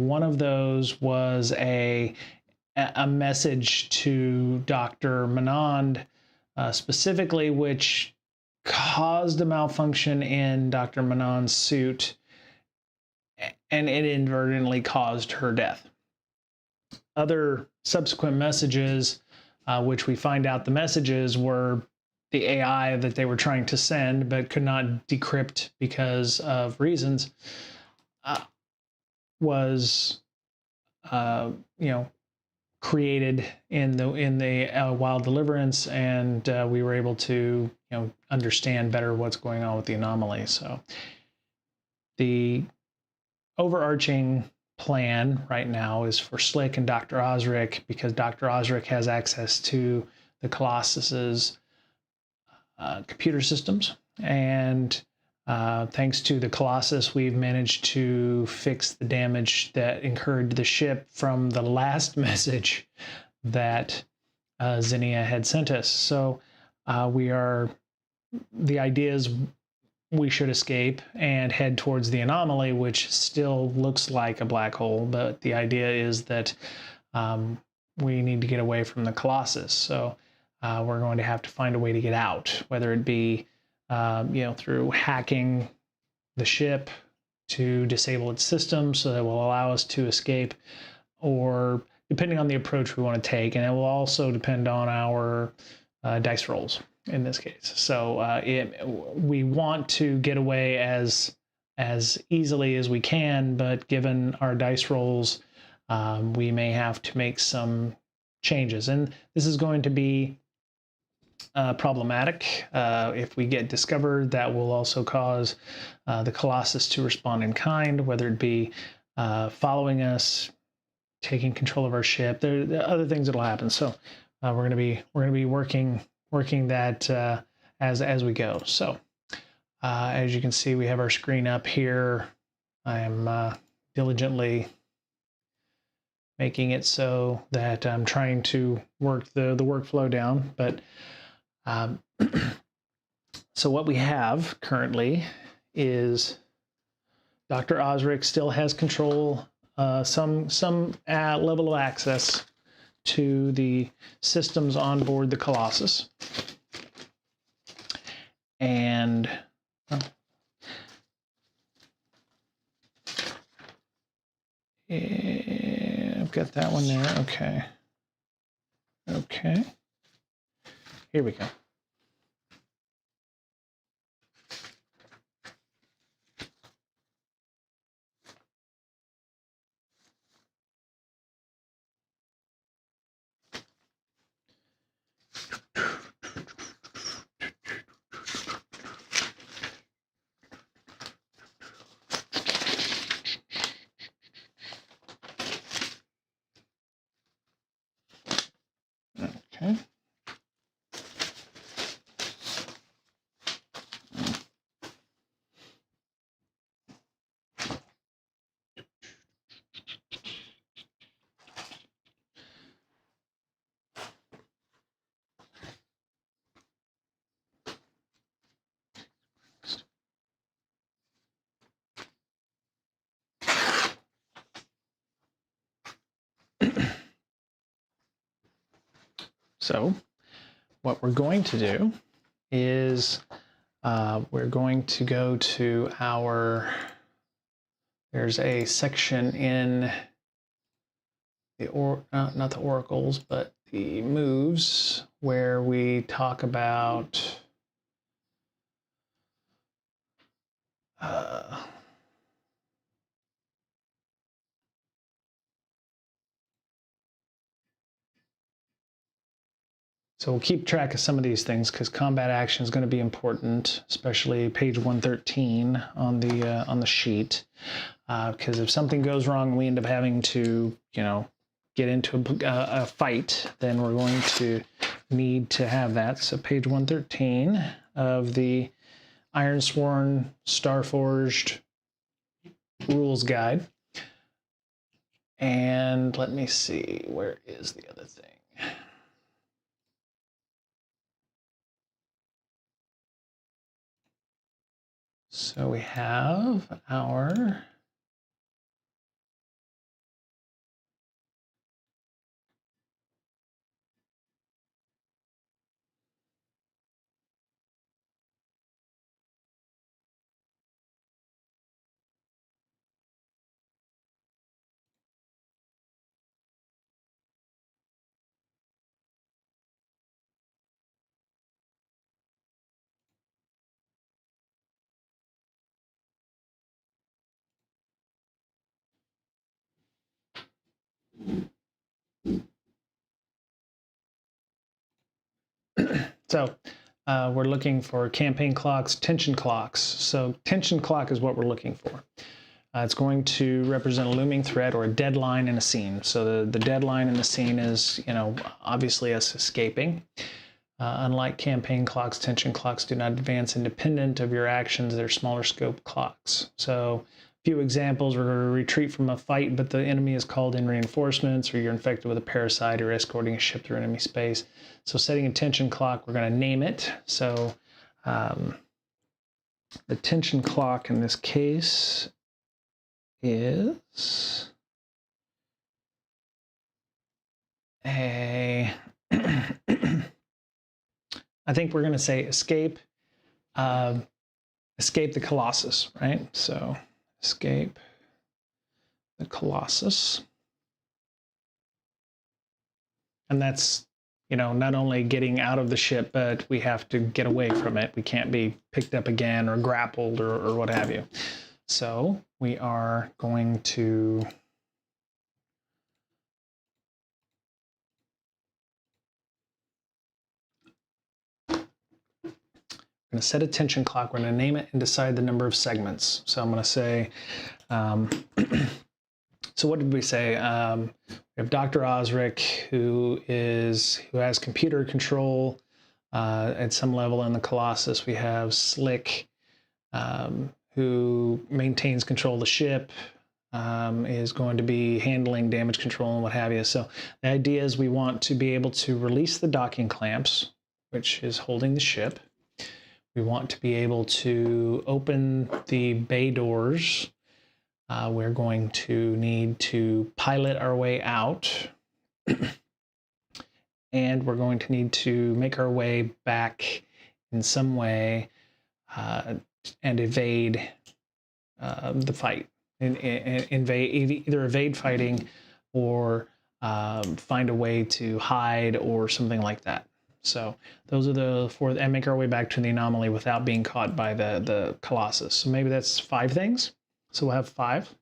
One of those was a message to Dr. Manand specifically, which caused a malfunction in Dr. Manand's suit, and it inadvertently caused her death. Other subsequent messages, which we find out the messages were the AI that they were trying to send but could not decrypt because of reasons, was created in the while deliverance, and we were able to understand better what's going on with the anomaly. So the overarching plan right now is for Slick and Dr. Ozric, because Dr. Ozric has access to the Colossus's computer systems, and thanks to the Colossus, we've managed to fix the damage that incurred the ship from the last message that Zinnia had sent us. So the idea is we should escape and head towards the anomaly, which still looks like a black hole, but the idea is that we need to get away from the Colossus. So we're going to have to find a way to get out, whether it be through hacking the ship to disable its system so that will allow us to escape, or depending on the approach we want to take, and it will also depend on our dice rolls in this case. So we want to get away as easily as we can, but given our dice rolls, we may have to make some changes, and this is going to be problematic. If we get discovered, that will also cause the Colossus to respond in kind, whether it be following us, taking control of our ship. There are other things that will happen. So we're going to be working that as we go. So as you can see, we have our screen up here. I am diligently making it so that I'm trying to work the workflow down, but so what we have currently is Dr. Ozric still has control, some level of access to the systems on board the Colossus, and I've got that one there. Okay, here we go. Okay. So what we're going to do is we're going to go to there's a section in the not the oracles, but the moves, where we talk about so we'll keep track of some of these things because combat action is going to be important, especially page 113 on the sheet. Because if something goes wrong, we end up having to, get into a fight, then we're going to need to have that. So page 113 of the Ironsworn Starforged Rules Guide. And let me see, where is the other thing? So we have our So we're looking for campaign clocks, tension clocks. So tension clock is what we're looking for. It's going to represent a looming threat or a deadline in a scene. So the deadline in the scene is, obviously us escaping. Unlike campaign clocks, tension clocks do not advance independent of your actions. They're smaller scope clocks. So a few examples: we're going to retreat from a fight, but the enemy has called in reinforcements, or you're infected with a parasite, or escorting a ship through enemy space. So setting a tension clock, we're going to name it. So the tension clock in this case is a I think we're going to say escape the Colossus, right? So escape the Colossus. And that's, not only getting out of the ship, but we have to get away from it. We can't be picked up again or grappled or what have you. So we are going to set a tension clock. We're going to name it and decide the number of segments. So I'm going to say, so what did we say? We have Dr. Ozric, who has computer control at some level in the Colossus. We have Slick, who maintains control of the ship, is going to be handling damage control and what have you. So the idea is we want to be able to release the docking clamps, which is holding the ship. We want to be able to open the bay doors. We're going to need to pilot our way out. And we're going to need to make our way back in some way and evade the fight. Either evade fighting or find a way to hide or something like that. So those are the four, and make our way back to the anomaly without being caught by the Colossus. So maybe that's 5 things. So we'll have 5.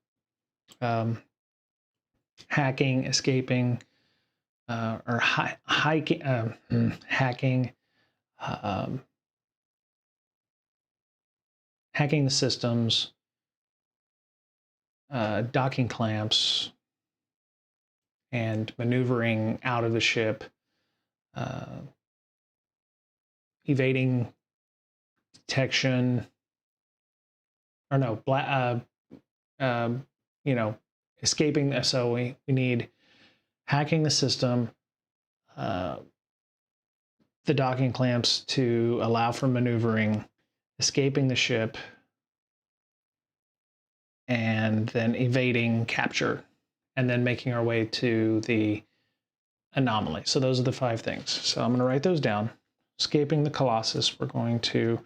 Hacking, escaping, or hacking, hacking the systems, docking clamps, and maneuvering out of the ship, evading detection, or no, escaping. So we need hacking the system, the docking clamps to allow for maneuvering, escaping the ship, and then evading capture, and then making our way to the anomaly. So those are the 5 things. So I'm going to write those down. Escaping the Colossus, we're going to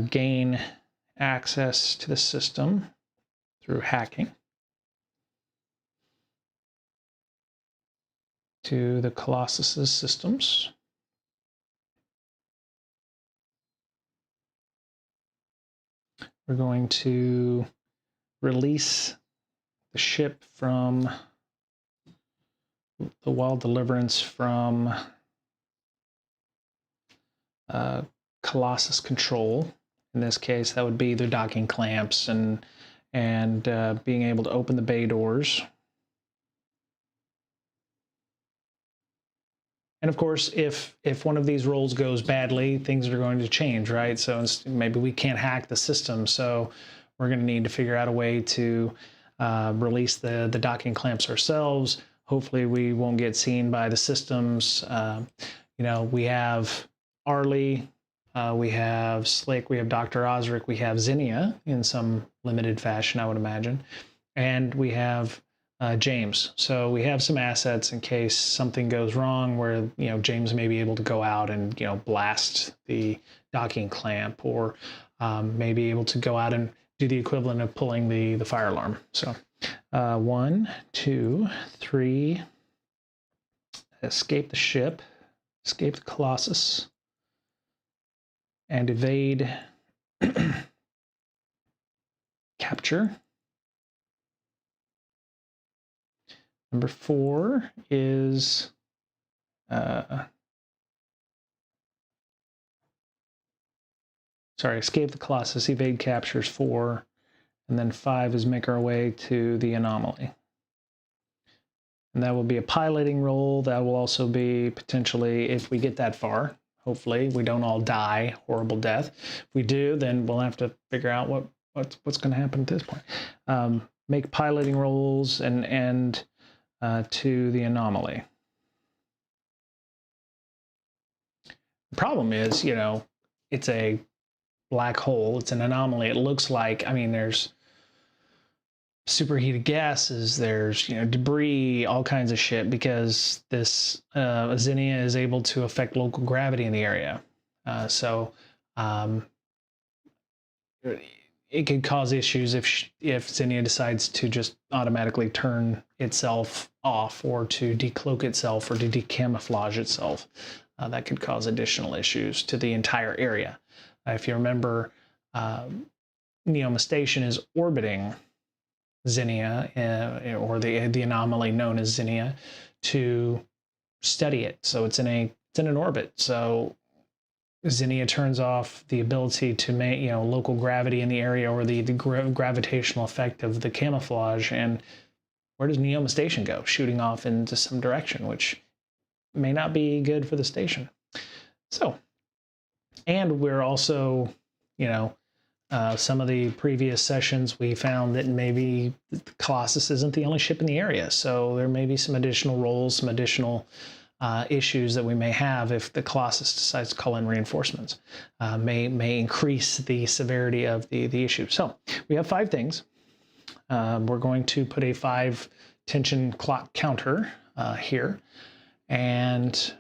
gain access to the system through hacking to the Colossus's systems. We're going to release the ship from the wild deliverance from Colossus control. In this case, that would be the docking clamps and being able to open the bay doors. And of course, if one of these roles goes badly, things are going to change, right? So maybe we can't hack the system, so we're going to need to figure out a way to release the docking clamps ourselves. Hopefully, we won't get seen by the systems. We have Arlie, we have Slick, we have Dr. Osric, we have Zinnia in some limited fashion, I would imagine, and we have James. So we have some assets in case something goes wrong where, James may be able to go out and, blast the docking clamp, or may be able to go out and do the equivalent of pulling the fire alarm. So 1, 2, 3, escape the ship, escape the Colossus, and evade capture. Number 4 is sorry, escape the Colossus, evade captures 4, and then 5 is make our way to the anomaly. And that will be a piloting roll. That will also be potentially, if we get that far, hopefully we don't all die horrible death. If we do, then we'll have to figure out what's going to happen at this point. Make piloting rolls and to the anomaly. The problem is, you know, it's a black hole. It's an anomaly. It looks like, I mean, there's superheated gases, there's, you know, debris, all kinds of shit, because this Zinnia is able to affect local gravity in the area. So it could cause issues if Zinnia decides to just automatically turn itself off, or to decloak itself, or to decamouflage itself. That could cause additional issues to the entire area. If you remember, Neoma Station is orbiting Zinnia, or the anomaly known as Zinnia, to study it. So it's in an orbit. So Zinnia turns off the ability to make, you know, local gravity in the area, or the gravitational effect of the camouflage. And where does Neoma Station go? Shooting off into some direction, which may not be good for the station. So, and we're also, you know, some of the previous sessions, we found that maybe Colossus isn't the only ship in the area. So there may be some additional roles, some additional issues that we may have if the Colossus decides to call in reinforcements. May increase the severity of the issue. So we have 5 things. We're going to put a 5 tension clock counter here. And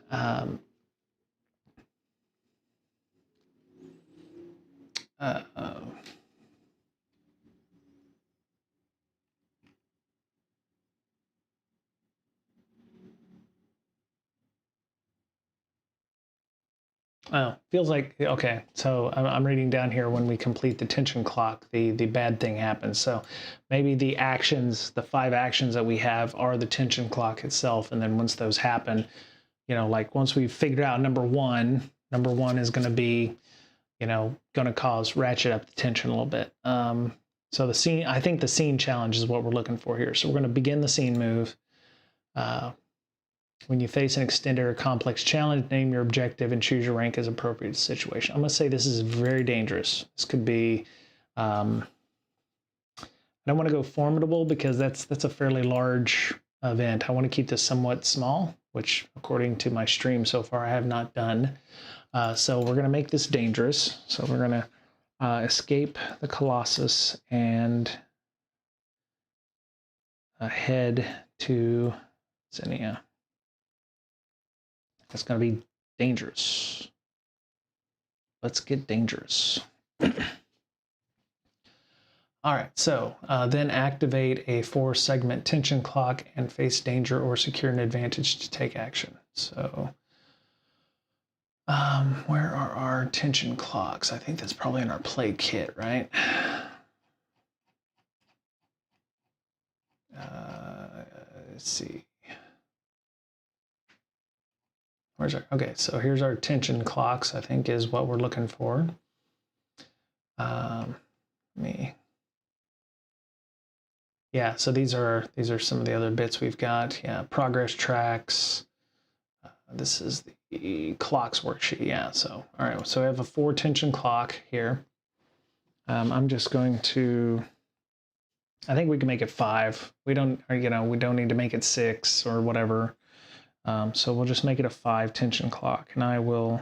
oh, feels like, okay, so I'm reading down here, when we complete the tension clock, the bad thing happens. So maybe the actions, the 5 actions that we have are the tension clock itself. And then once those happen, you know, like once we've figured out number one is going to be, you know, going to cause ratchet up the tension a little bit. So the scene, I think the scene challenge is what we're looking for here. So we're going to begin the scene move. When you face an extended or complex challenge, name your objective and choose your rank as appropriate to the situation. I'm going to say this is very dangerous. This could be, I don't want to go formidable, because that's a fairly large event. I want to keep this somewhat small, which according to my stream so far, I have not done. So we're going to make this dangerous. So we're going to escape the Colossus and head to Zinnia. That's going to be dangerous. Let's get dangerous. All right, so then activate a 4-segment tension clock and face danger or secure an advantage to take action. So where are our tension clocks? I think that's probably in our play kit, right? Let's see. Where's our, okay, so here's our tension clocks, I think is what we're looking for. Yeah, so these are some of the other bits we've got. Yeah, progress tracks. This is the clocks worksheet. Yeah, so all right, so I have a 4 tension clock here. I'm just going to, I think we can make it 5. We don't, you know, we don't need to make it 6 or whatever. So we'll just make it a 5 tension clock, and I will,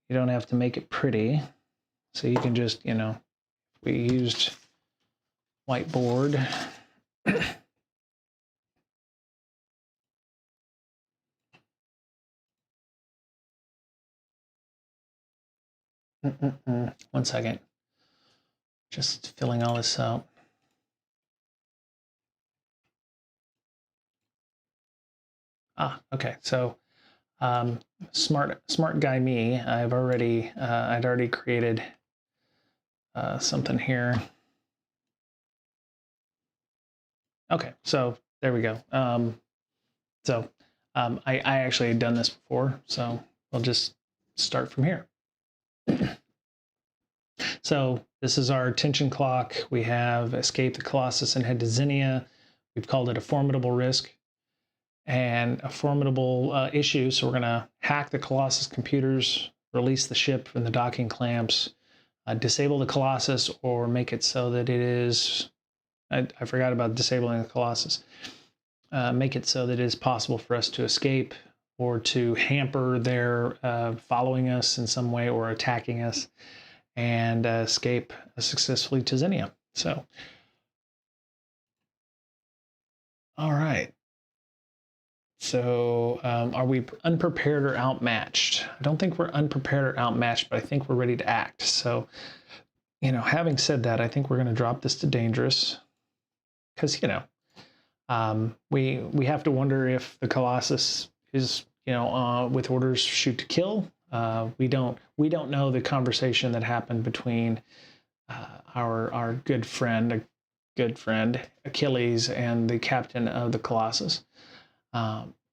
you don't have to make it pretty. So you can just, you know, we used whiteboard. One second. Just filling all this out. Okay. So smart guy me. I'd already created something here. Okay, so there we go. I actually had done this before, so we'll just start from here. So this is our attention clock. We have escaped the Colossus and head to Zinnia. We've called it a formidable risk and a formidable issue. So we're going to hack the Colossus computers, release the ship from the docking clamps, disable the Colossus, or make it so that it is, I forgot about disabling the Colossus, make it so that it is possible for us to escape or to hamper their following us in some way or attacking us, and escape successfully to Zinnia. So, all right. So are we unprepared or outmatched? I don't think we're unprepared or outmatched, but I think we're ready to act. So, you know, having said that, I think we're going to drop this to dangerous because, you know, we have to wonder if the Colossus is, you know, with orders shoot to kill. We don't know the conversation that happened between our good friend Achilles and the captain of the Colossus.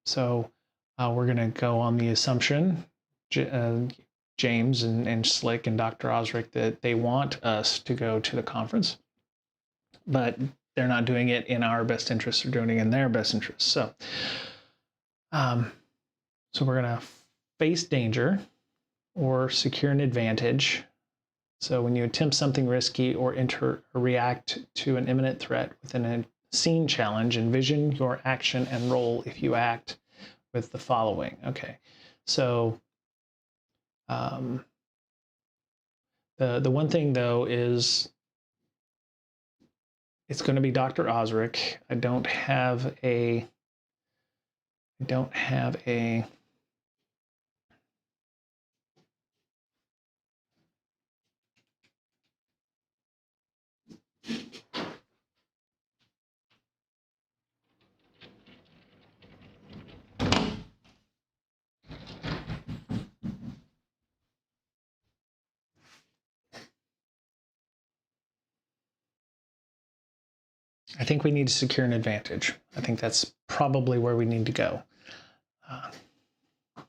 So we're going to go on the assumption, James and Slick and Dr. Ozric, that they want us to go to the conference, but they're not doing it in our best interest. They're doing it in their best interest. So, so we're going to face danger or secure an advantage. So when you attempt something risky or enter or react to an imminent threat within a scene challenge, envision your action and roll if you act with the following. Okay, so the one thing though is it's going to be Dr. Ozric. I don't have a I think we need to secure an advantage. I think that's probably where we need to go. We're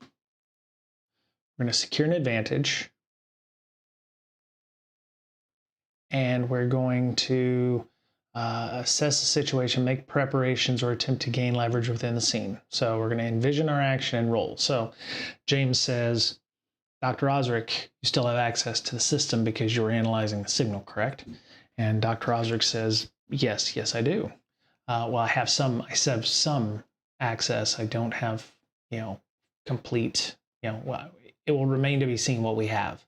going to secure an advantage, and we're going to assess the situation, make preparations, or attempt to gain leverage within the scene. So we're going to envision our action and roll. So James says, Dr. Ozric, you still have access to the system because you were analyzing the signal, correct? And Dr. Ozric says, yes, I do. Well, I have some access. I don't have, you know, complete, you know, well, it will remain to be seen what we have.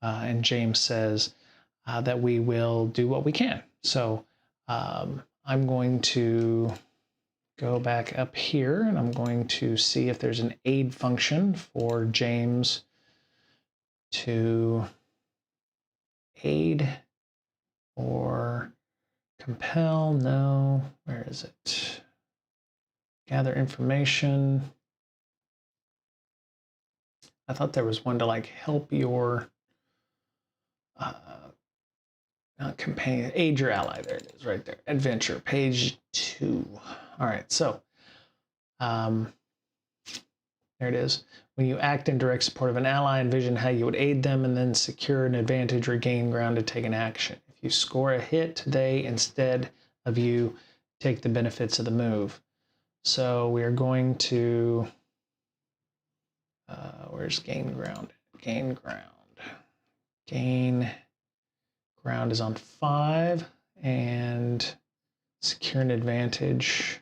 And James says that we will do what we can. So I'm going to go back up here and I'm going to see if there's an aid function for James to aid or compel. No, where is it? Gather information. I thought there was one to like help your not companion, aid your ally. There it is, right there. Adventure, page 2. All right, so there it is. When you act in direct support of an ally, envision how you would aid them and then secure an advantage or gain ground to take an action. If you score a hit, they, instead of you, take the benefits of the move. So we are going to, where's gain ground? Gain ground is on 5, and secure an advantage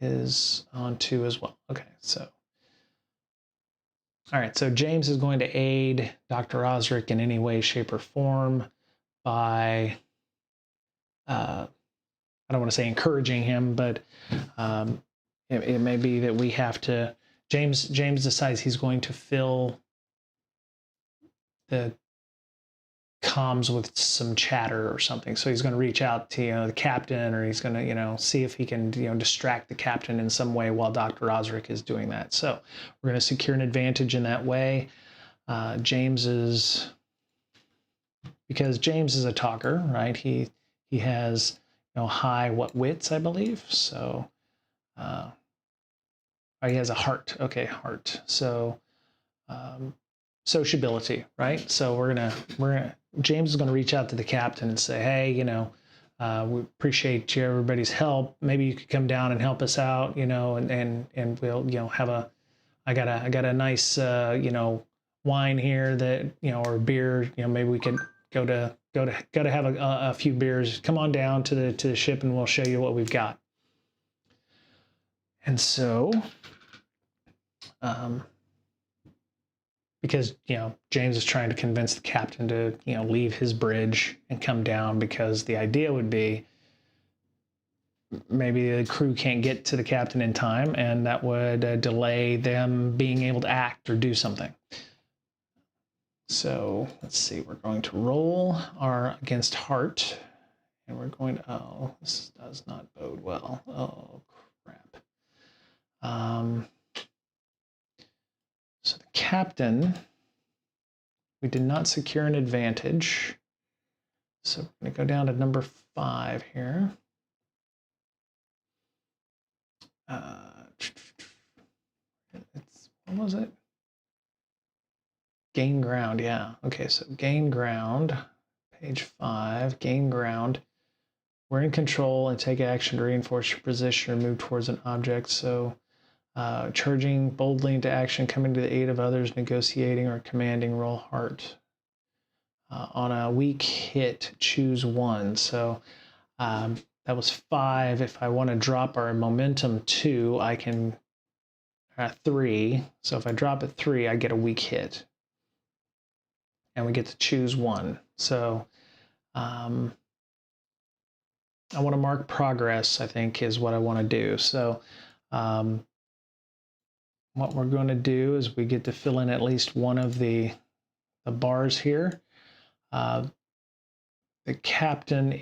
is on 2 as well. Okay, so. All right, so James is going to aid Dr. Ozric in any way, shape, or form by, I don't want to say encouraging him, but it may be that we have to, James decides he's going to fill the comms with some chatter or something. So he's going to reach out to, you know, the captain, or he's going to, you know, see if he can, you know, distract the captain in some way while Dr. Ozric is doing that. So we're going to secure an advantage in that way. James because James is a talker, right? He has, you know, high wits, I believe. So Oh, he has a heart. Okay, heart. So sociability, right? So James is gonna reach out to the captain and say, hey, we appreciate everybody's help. Maybe you could come down and help us out, and we'll, I got a nice, wine here that, or beer, maybe we could go to have a few beers. Come on down to the ship and we'll show you what we've got. And so, because, James is trying to convince the captain to, leave his bridge and come down, because the idea would be maybe the crew can't get to the captain in time, and that would delay them being able to act or do something. So let's see, we're going to roll our against heart, and we're going to, oh, this does not bode well. Oh, crap. So the captain, we did not secure an advantage. So we're going to go down to number 5 here. What was it? Gain ground, yeah. Okay, so gain ground, page 5, gain ground. We're in control and take action to reinforce your position or move towards an object. So charging boldly into action, coming to the aid of others, negotiating or commanding, roll heart. On a weak hit, choose 1. So that was 5. If I want to drop our momentum 2, I can 3. So if I drop at 3, I get a weak hit. And we get to choose 1. So I want to mark progress, I think, is what I want to do. So what we're going to do is we get to fill in at least one of the bars here. The captain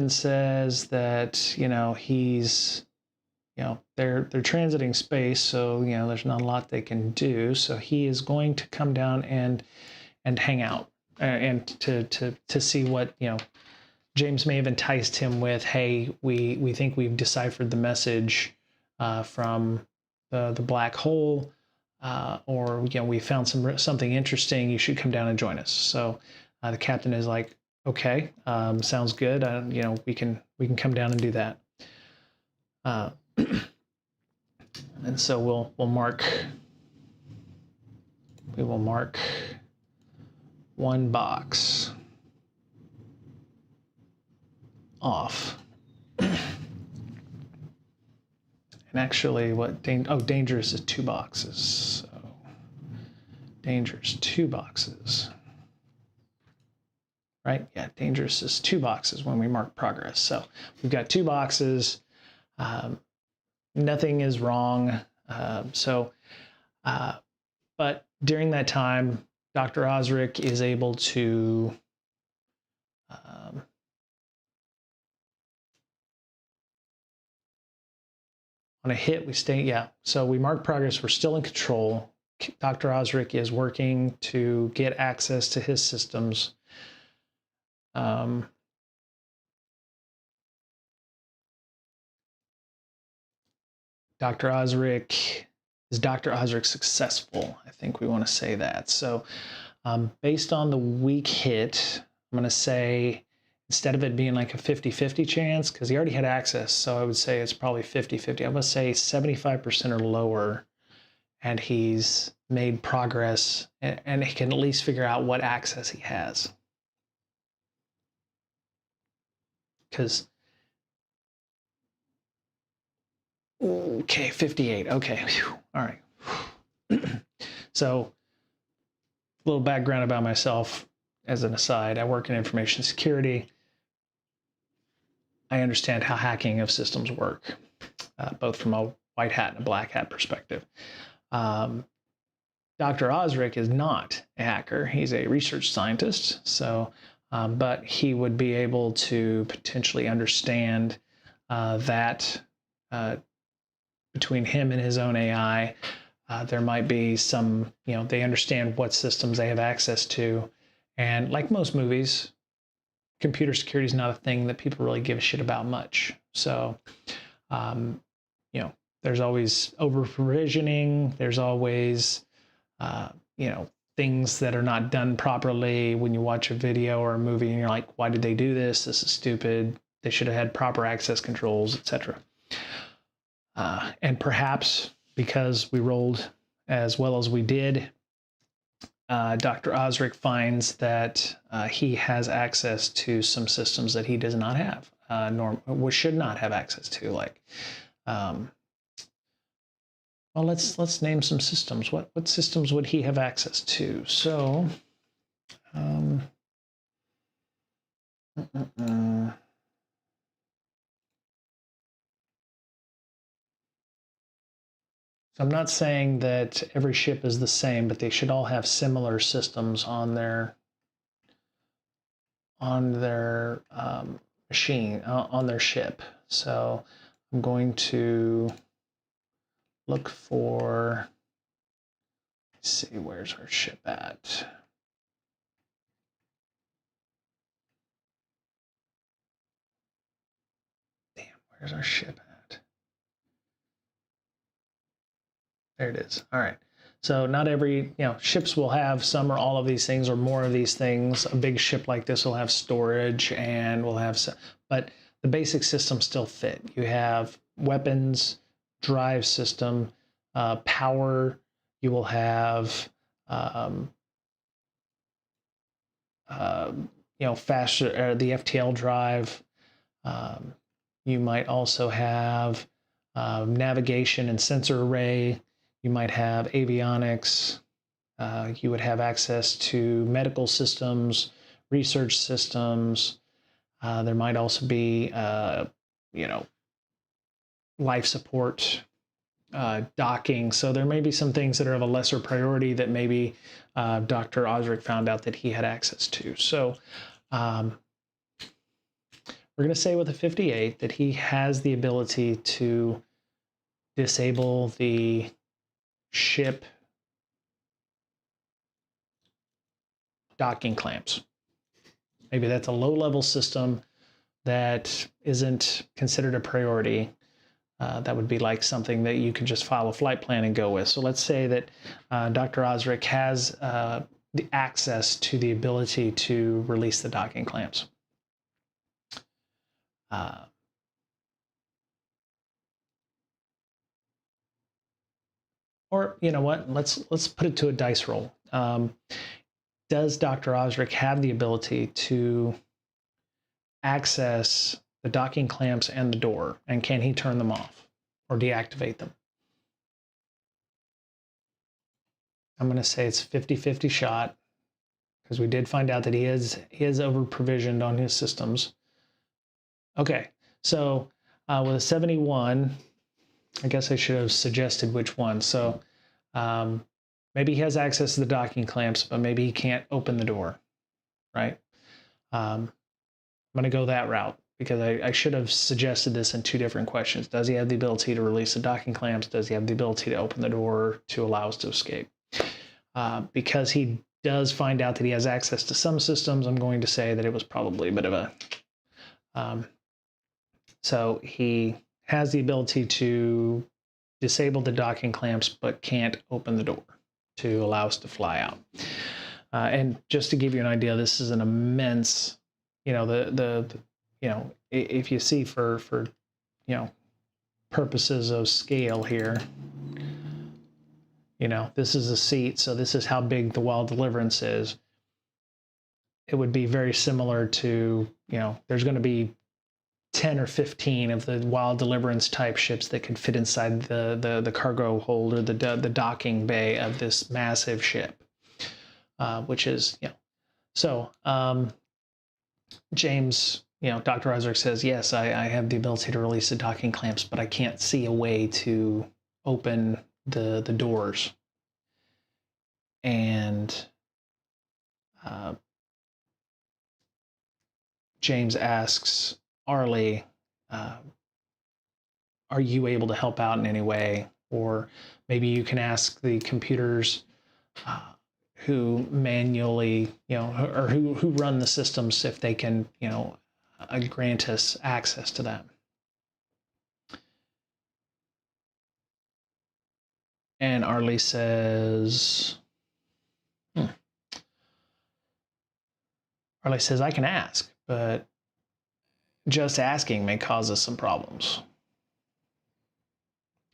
says that, he's, they're transiting space, so, there's not a lot they can do. So he is going to come down and hang out and to see what, James may have enticed him with, hey, we think we've deciphered the message from the black hole, or we found something interesting. You should come down and join us. So the captain is like, okay, sounds good. We can come down and do that. And so we will mark 1 box off. And actually dangerous is 2 boxes. So dangerous 2 boxes. Right? Yeah, dangerous is 2 boxes when we mark progress. So we've got 2 boxes. Nothing is wrong. But during that time, Dr. Ozric is able to on a hit, we stay, yeah. So we mark progress, we're still in control. Dr. Ozric is working to get access to his systems. Dr. Ozric, is Dr. Ozric successful? I think we want to say that. So based on the weak hit, I'm going to say, instead of it being like a 50-50 chance, because he already had access, so I would say it's probably 50-50. I'm going to say 75% or lower, and he's made progress, and he can at least figure out what access he has. Because, okay, 58, okay, whew. All right. So, a little background about myself as an aside. I work in information security. I understand how hacking of systems work, both from a white hat and a black hat perspective. Dr. Ozric is not a hacker. He's a research scientist, so, but he would be able to potentially understand that between him and his own AI, there might be some, they understand what systems they have access to. And like most movies, computer security is not a thing that people really give a shit about much. So, you know, there's always over provisioning. There's always, you know, things that are not done properly when you watch a video or a movie and you're like, why did they do this? This is stupid. They should have had proper access controls, etc. And perhaps because we rolled as well as we did, Dr. Ozric finds that he has access to some systems that he does not have, should not have access to. Like, well, let's name some systems. What systems would he have access to? So, So I'm not saying that every ship is the same, but they should all have similar systems on their machine, on their ship. So I'm going to look for, let's see, where's our ship at? Damn, where's our ship at? There it is. All right. So not every, ships will have some or all of these things or more of these things. A big ship like this will have storage and will have some, but the basic systems still fit. You have weapons, drive system, power. You will have, faster, the FTL drive. You might also have navigation and sensor array. You might have avionics. You would have access to medical systems, research systems. There might also be, life support, docking. So there may be some things that are of a lesser priority that maybe Dr. Ozric found out that he had access to. So we're going to say with a 58 that he has the ability to disable the ship docking clamps. Maybe that's a low-level system that isn't considered a priority. That would be like something that you could just file a flight plan and go with. So let's say that Dr. Ozric has the access to the ability to release the docking clamps. Or, you know what, let's put it to a dice roll. Does Dr. Ozric have the ability to access the docking clamps and the door, and can he turn them off or deactivate them? I'm going to say it's 50-50 shot, because we did find out that he is over provisioned on his systems. Okay, so with a 71, I guess I should have suggested which one. So maybe he has access to the docking clamps, but maybe he can't open the door, right? I'm going to go that route, because I should have suggested this in two different questions. Does he have the ability to release the docking clamps? Does he have the ability to open the door to allow us to escape? Because he does find out that he has access to some systems, I'm going to say that it was probably a bit of a... so he has the ability to disable the docking clamps, but can't open the door to allow us to fly out. And just to give you an idea, this is an immense, if you see for purposes of scale here, this is a seat, so this is how big the Wild Deliverance is. It would be very similar to, there's going to be 10 or 15 of the Wild Deliverance type ships that could fit inside the cargo hold or the docking bay of this massive ship, which is, so James, Dr. Ozric says, yes, I have the ability to release the docking clamps, but I can't see a way to open the doors. And James asks Arlie, are you able to help out in any way? Or maybe you can ask the computers who manually, or who run the systems, if they can, grant us access to that. And Arlie says, Arlie says, I can ask, but just asking may cause us some problems.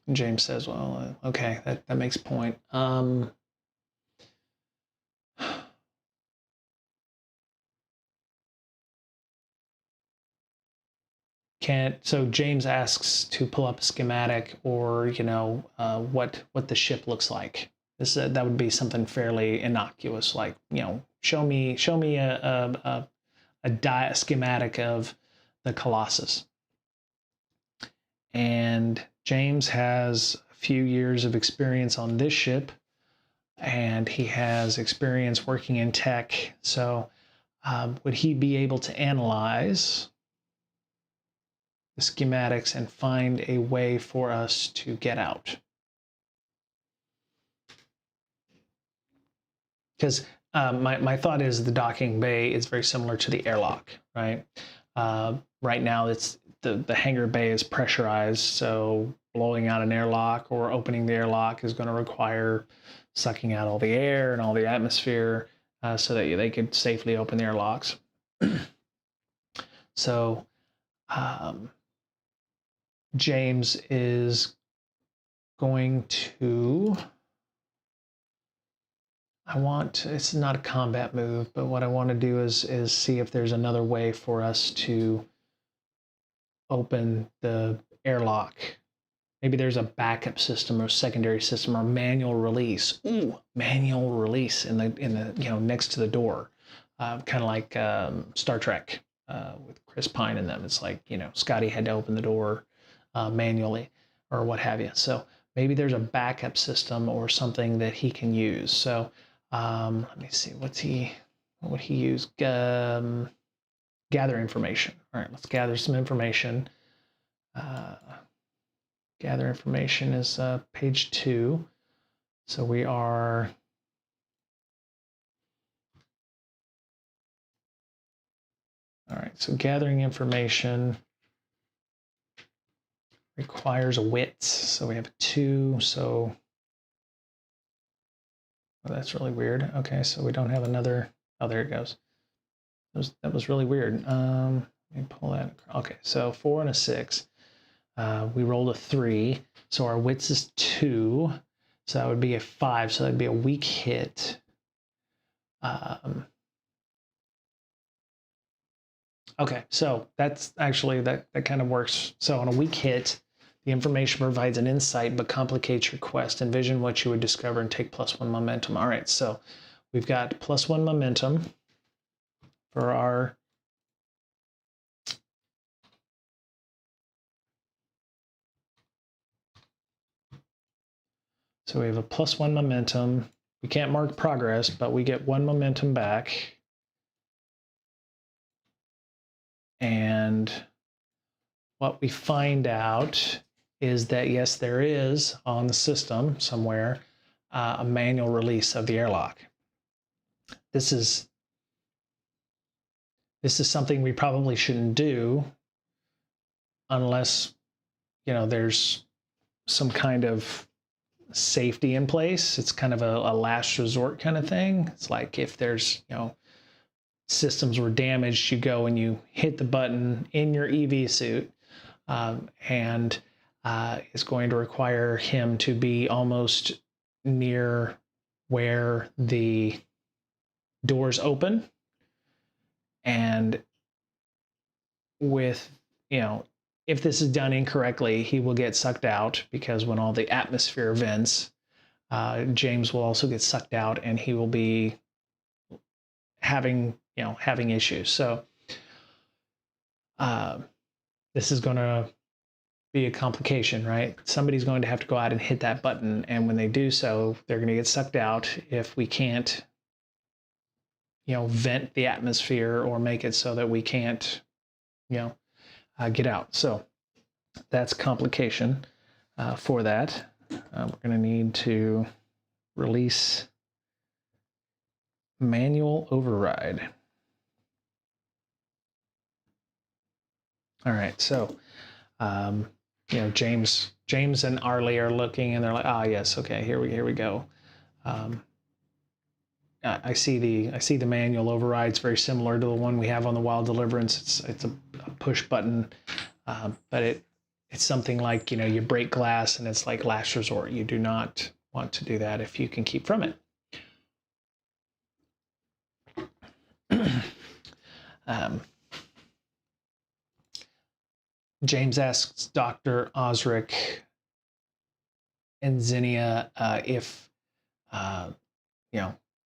And James says, well, okay, that makes a point. So James asks to pull up a schematic, or what the ship looks like. That would be something fairly innocuous, like show me a schematic of the Colossus. And James has a few years of experience on this ship, and he has experience working in tech. So would he be able to analyze the schematics and find a way for us to get out? Because my thought is the docking bay is very similar to the airlock, right? Right now, it's the hangar bay is pressurized, so blowing out an airlock or opening the airlock is going to require sucking out all the air and all the atmosphere so that they could safely open the airlocks. So James is going to... it's not a combat move, but what I want to do is see if there's another way for us to open the airlock. Maybe there's a backup system or secondary system or manual release. Ooh, manual release in the next to the door, kind of like Star Trek with Chris Pine in them. It's like Scotty had to open the door manually or what have you. So maybe there's a backup system or something that he can use. So let me see, what would he use? Gather information. All right, let's gather some information. Gather information is page 2. So we are... All right, so gathering information requires a wits. So we have a 2, so... Oh, that's really weird. Okay, so we don't have another... Oh, there it goes. That was really weird. Let me pull that. Okay, so 4 and a 6. We rolled a 3, so our wits is 2. So that would be a 5. So that'd be a weak hit. Okay, so that's actually that kind of works. So on a weak hit, the information provides an insight but complicates your quest. Envision what you would discover and take +1 momentum. All right, so we've got +1 momentum for our... So we have a +1 momentum. We can't mark progress, but we get 1 momentum back. And what we find out is that, yes, there is on the system somewhere a manual release of the airlock. This is something we probably shouldn't do unless there's some kind of safety in place. It's kind of a last resort kind of thing. It's like if there's systems were damaged, you go and you hit the button in your EV suit, and it's going to require him to be almost near where the doors open. And with, if this is done incorrectly, he will get sucked out, because when all the atmosphere vents, James will also get sucked out and he will be having issues. So this is going to be a complication, right? Somebody's going to have to go out and hit that button, and when they do so, they're going to get sucked out if we can't vent the atmosphere or make it so that we can't get out. So that's complication for that. We're going to need to release manual override. All right, so James and Arlie are looking, and they're like, ah, yes, okay, here we go. I see the manual override. It's very similar to the one we have on the Wild Deliverance. It's a push button, but it's something like, you break glass, and it's like last resort. You do not want to do that if you can keep from it. James asks Dr. Osric and Zinnia if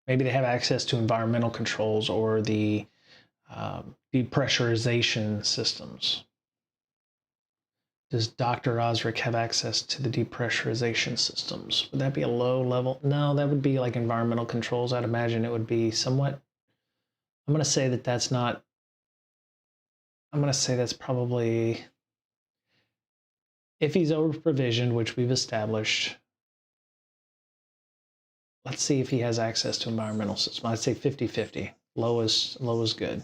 maybe they have access to environmental controls or the depressurization systems. Does Dr. Osric have access to the depressurization systems? Would that be a low level? No, that would be like environmental controls. I'd imagine it would be somewhat. I'm going to say that that's not. I'm going to say that's probably, if he's over provisioned, which we've established. Let's see if he has access to environmental systems. I'd say 50-50. Low is good.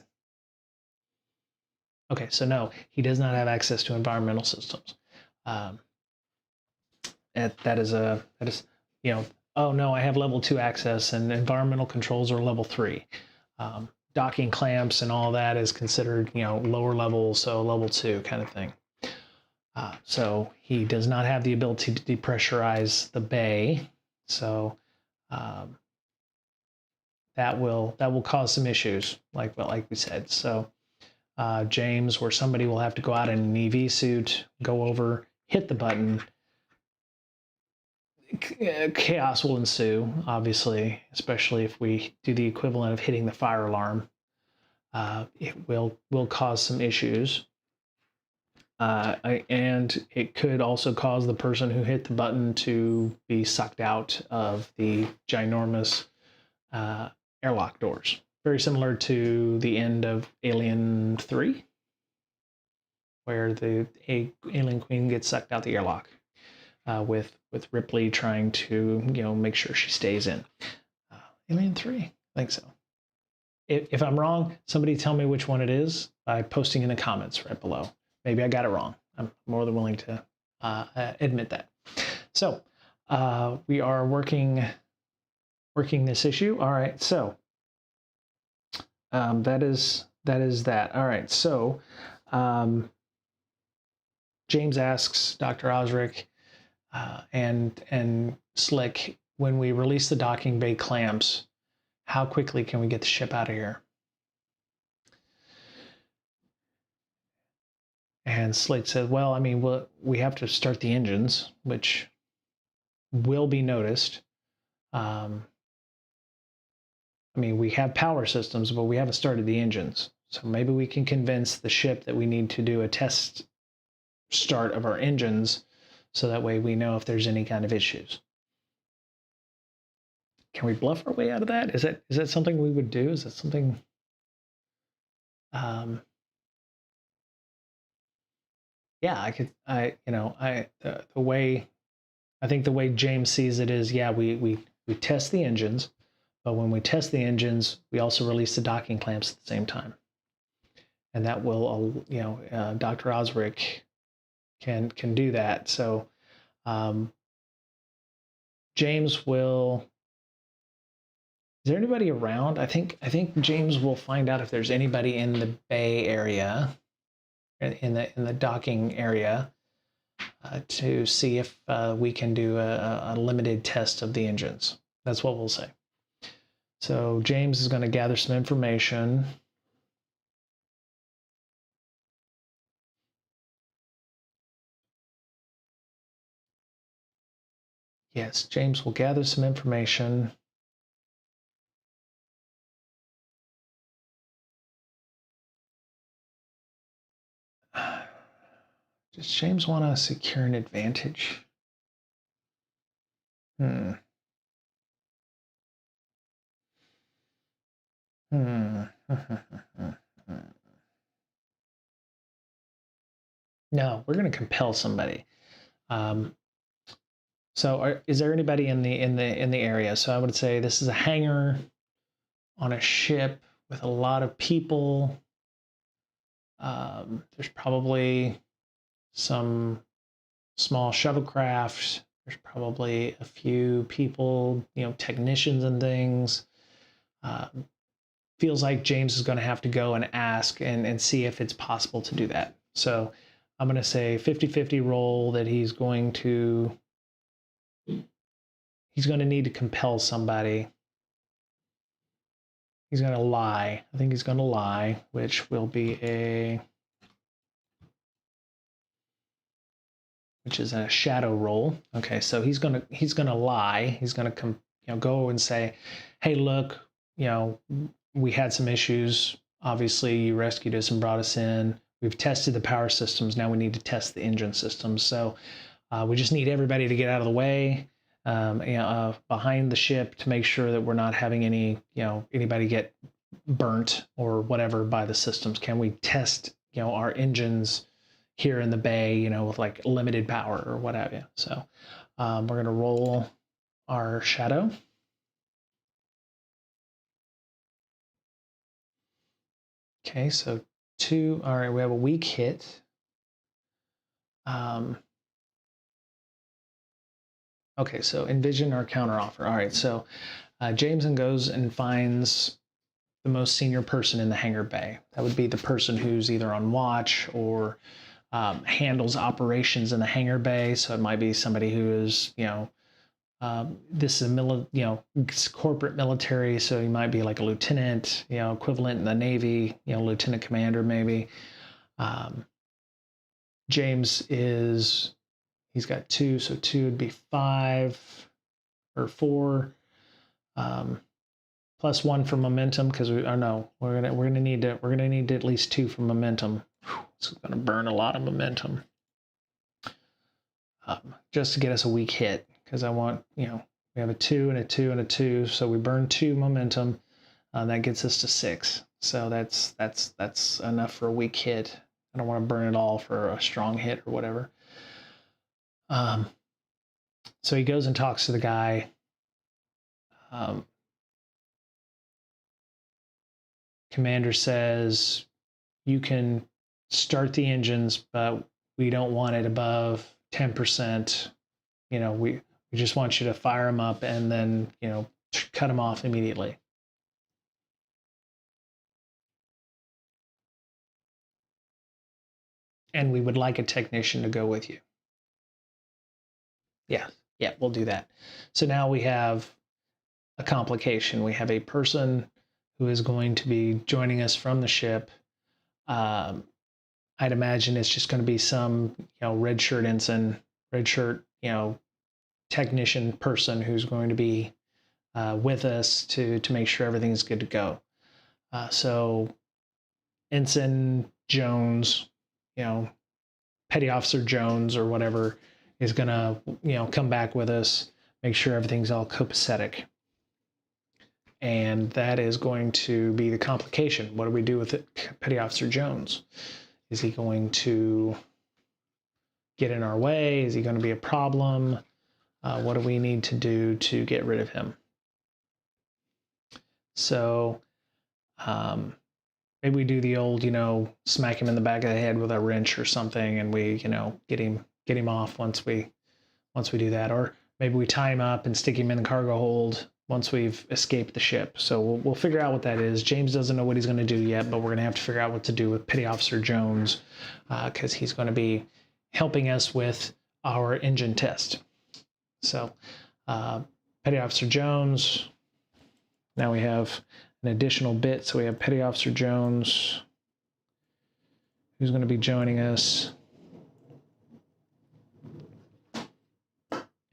Okay, so no, he does not have access to environmental systems. That is, oh no, I have level 2 access, and environmental controls are level 3. Docking clamps and all that is considered, lower level, so level 2 kind of thing. So he does not have the ability to depressurize the bay. So that will cause some issues, like we said. So James or somebody will have to go out in an EV suit, go over, hit the button. Chaos will ensue, obviously, especially if we do the equivalent of hitting the fire alarm. It will cause some issues. And it could also cause the person who hit the button to be sucked out of the ginormous airlock doors. Very similar to the end of Alien 3, where the alien queen gets sucked out the airlock, with Ripley trying to make sure she stays in. Alien 3, I think so. If I'm wrong, somebody tell me which one it is by posting in the comments right below. Maybe I got it wrong. I'm more than willing to admit that. So we are working this issue. All right. So that is that. All right. So James asks Dr. Ozric and Slick, when we release the docking bay clamps, how quickly can we get the ship out of here? And Slick said, well, I mean, we have to start the engines, which will be noticed. I mean, we have power systems, but we haven't started the engines. So maybe we can convince the ship that we need to do a test start of our engines, so that way we know if there's any kind of issues. Can we bluff our way out of that? Is that something we would do? Is that something? Yeah, I could. The way, I think the way James sees it is, yeah, we test the engines, but when we test the engines, we also release the docking clamps at the same time, and that will, Dr. Ozric can do that. So James will. Is there anybody around? I think James will find out if there's anybody in the bay area, in the docking area, to see if we can do a limited test of the engines. That's what we'll say. So James is going to gather some information. Yes, James will gather some information. Does James want to secure an advantage? No, we're going to compel somebody. So is there anybody in the area? So I would say this is a hangar on a ship with a lot of people. There's probably some small shuttlecraft. There's probably a few people, technicians and things. Feels like James is going to have to go and ask and see if it's possible to do that. So I'm going to say 50-50 roll that he's going to need to compel somebody. He's going to lie. I think he's going to lie, which will be which is a shadow roll. Okay, so he's going to lie. He's going to go and say, "Hey, look, we had some issues. Obviously, you rescued us and brought us in. We've tested the power systems. Now we need to test the engine systems. So we just need everybody to get out of the way behind the ship to make sure that we're not having anybody get burnt or whatever by the systems. Can we test, our engines here in the bay, with like limited power or what have you?" So we're going to roll our shadow. Okay, so 2. All right, we have a weak hit. Okay, so envision our counteroffer. All right, so Jameson goes and finds the most senior person in the hangar bay. That would be the person who's either on watch or handles operations in the hangar bay. So it might be somebody who is, this is corporate military. So he might be like a lieutenant, equivalent in the Navy, lieutenant commander maybe. James he's got 2, so 2 would be 5 or 4. Plus 1 for momentum, because we're gonna need at least 2 for momentum. It's gonna burn a lot of momentum, just to get us a weak hit. Because I want, we have a 2 and a 2 and a 2, so we burn 2 momentum. That gets us to 6. So that's enough for a weak hit. I don't want to burn it all for a strong hit or whatever. So he goes and talks to the guy. Commander says, "You can start the engines, but we don't want it above 10%. We just want you to fire them up and then, cut them off immediately." And we would like a technician to go with you. Yeah, we'll do that. So now we have a complication. We have a person who is going to be joining us from the ship. I'd imagine it's just going to be some, red shirt ensign, red shirt, technician person who's going to be with us to make sure everything's good to go. So Ensign Jones, Petty Officer Jones or whatever, is going to, come back with us, make sure everything's all copacetic. And that is going to be the complication. What do we do with it? Petty Officer Jones? Is he going to get in our way? Is he going to be a problem? What do we need to do to get rid of him? So maybe we do the old, smack him in the back of the head with a wrench or something, and we, get him off once we do that. Or maybe we tie him up and stick him in the cargo hold once we've escaped the ship. So we'll figure out what that is. James doesn't know what he's going to do yet, but we're going to have to figure out what to do with Petty Officer Jones, because he's going to be helping us with our engine test. So Petty Officer Jones. Now we have an additional bit. So we have Petty Officer Jones, who's going to be joining us.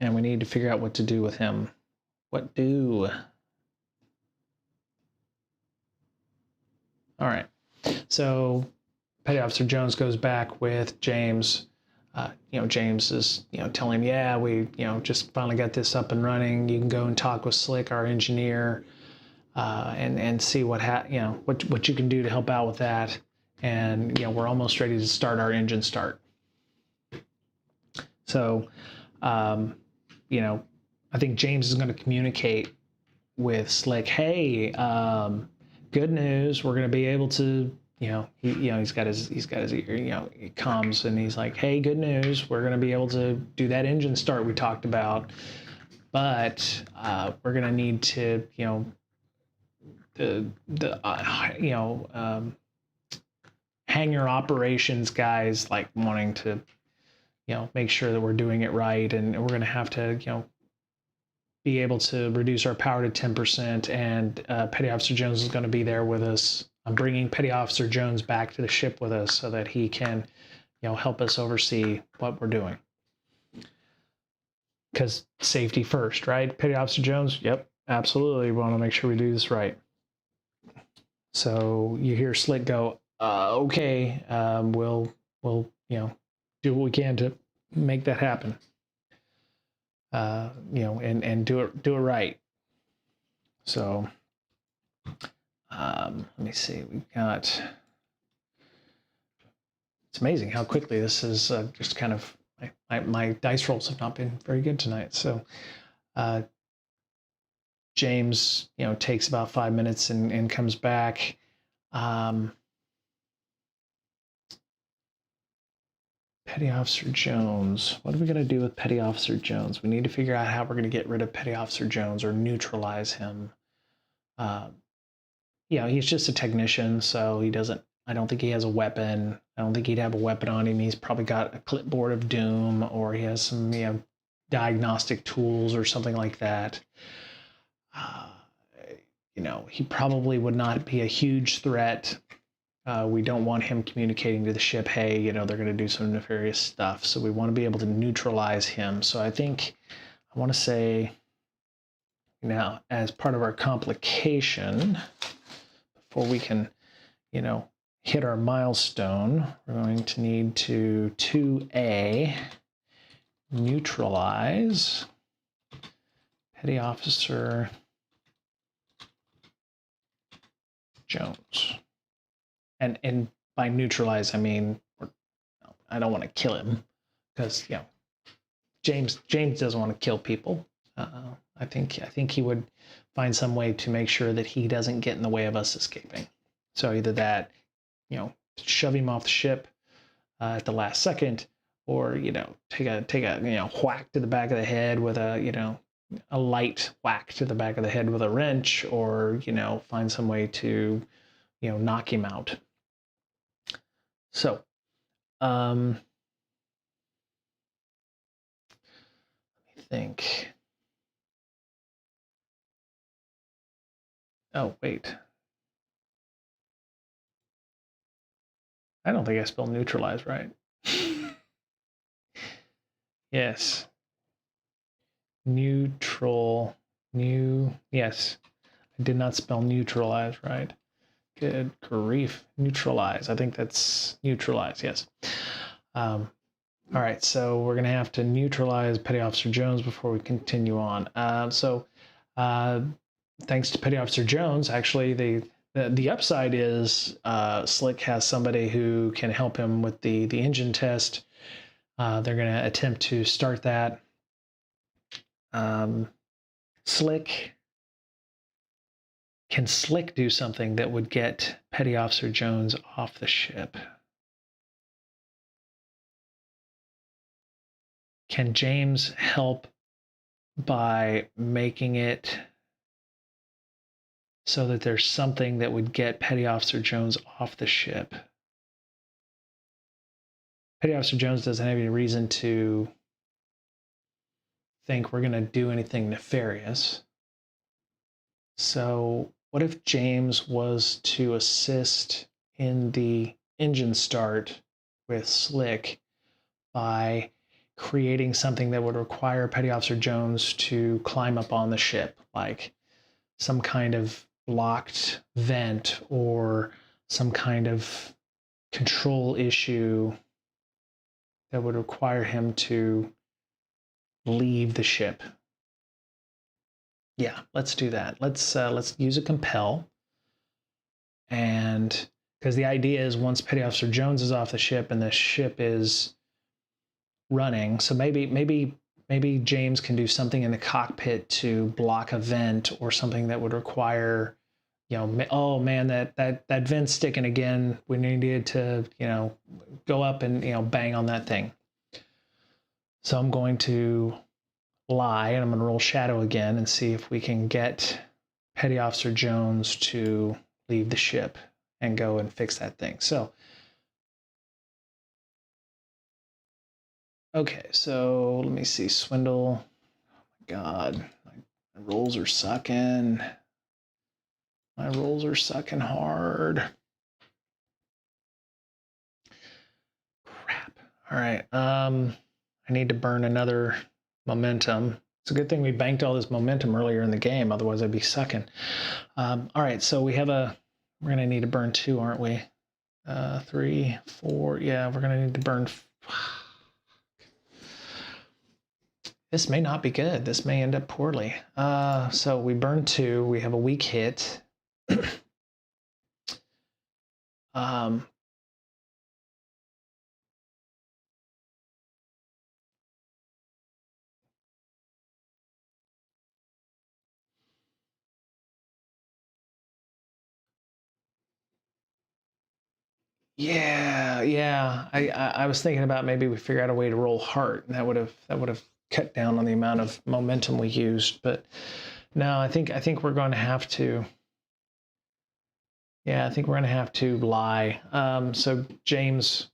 And we need to figure out what to do with him. What do? All right. So Petty Officer Jones goes back with James. James is, telling him, "Yeah, we, just finally got this up and running. You can go and talk with Slick, our engineer, and see what you can do to help out with that. And, we're almost ready to start our engine start." So, I think James is going to communicate with Slick, "Hey, good news. We're going to be able to, he's got his ear, he comes and he's like, hey, good news, we're going to be able to do that engine start we talked about, but we're going to need to, hangar operations guys like wanting to, make sure that we're doing it right, and we're going to have to, be able to reduce our power to 10%, and Petty Officer Jones is going to be there with us. I'm bringing Petty Officer Jones back to the ship with us so that he can, help us oversee what we're doing. Because safety first, right? Petty Officer Jones, yep, absolutely. We want to make sure we do this right. So you hear Slick go, okay, we'll do what we can to make that happen. And do it right. So, let me see. We've got. It's amazing how quickly this is just kind of. My dice rolls have not been very good tonight. So, James, takes about 5 minutes and comes back. Petty Officer Jones. What are we going to do with Petty Officer Jones? We need to figure out how we're going to get rid of Petty Officer Jones or neutralize him. He's just a technician, so I don't think he has a weapon. I don't think he'd have a weapon on him. He's probably got a clipboard of doom, or he has some, diagnostic tools or something like that. He probably would not be a huge threat. We don't want him communicating to the ship, hey, they're going to do some nefarious stuff. So we want to be able to neutralize him. So I want to say, now, as part of our complication, before we can, hit our milestone, we're going to need to 2A, neutralize Petty Officer Jones. And by neutralize, I mean, I don't want to kill him, because, James doesn't want to kill people. I think he would find some way to make sure that he doesn't get in the way of us escaping. So either that, shove him off the ship at the last second, or take a whack to the back of the head with a light whack to the back of the head with a wrench, or find some way to knock him out. So, let me think. Oh, wait. I don't think I spelled neutralize right. Yes. Yes. I did not spell neutralize right. Good grief. Neutralize. I think that's neutralize, yes. All right, so we're going to have to neutralize Petty Officer Jones before we continue on. Thanks to Petty Officer Jones, actually, the upside is Slick has somebody who can help him with the engine test. They're going to attempt to start that. Can Slick do something that would get Petty Officer Jones off the ship? Can James help by making it so that there's something that would get Petty Officer Jones off the ship? Petty Officer Jones doesn't have any reason to think we're going to do anything nefarious. So what if James was to assist in the engine start with Slick by creating something that would require Petty Officer Jones to climb up on the ship, like some kind of blocked vent or some kind of control issue that would require him to leave the ship? Yeah, let's do that. Let's use a compel. And because the idea is once Petty Officer Jones is off the ship and the ship is running, so maybe James can do something in the cockpit to block a vent or something that would require, oh man, that vent's sticking again. We needed to, go up and, bang on that thing. So I'm going to lie, and I'm going to roll shadow again and see if we can get Petty Officer Jones to leave the ship and go and fix that thing. So, okay, so let me see. Swindle. Oh my God, my rolls are sucking. My rolls are sucking hard. Crap. All right. I need to burn another momentum. It's a good thing we banked all this momentum earlier in the game, otherwise I'd be sucking. All right, so we're gonna need to burn 2, aren't we? 3, 4, yeah, we're gonna need to burn. This may not be good. This may end up poorly. So we burn 2, we have a weak hit. Yeah. I was thinking about maybe we figure out a way to roll heart, and that would have cut down on the amount of momentum we used. But no, I think we're going to have to. Yeah, I think we're going to have to lie. So James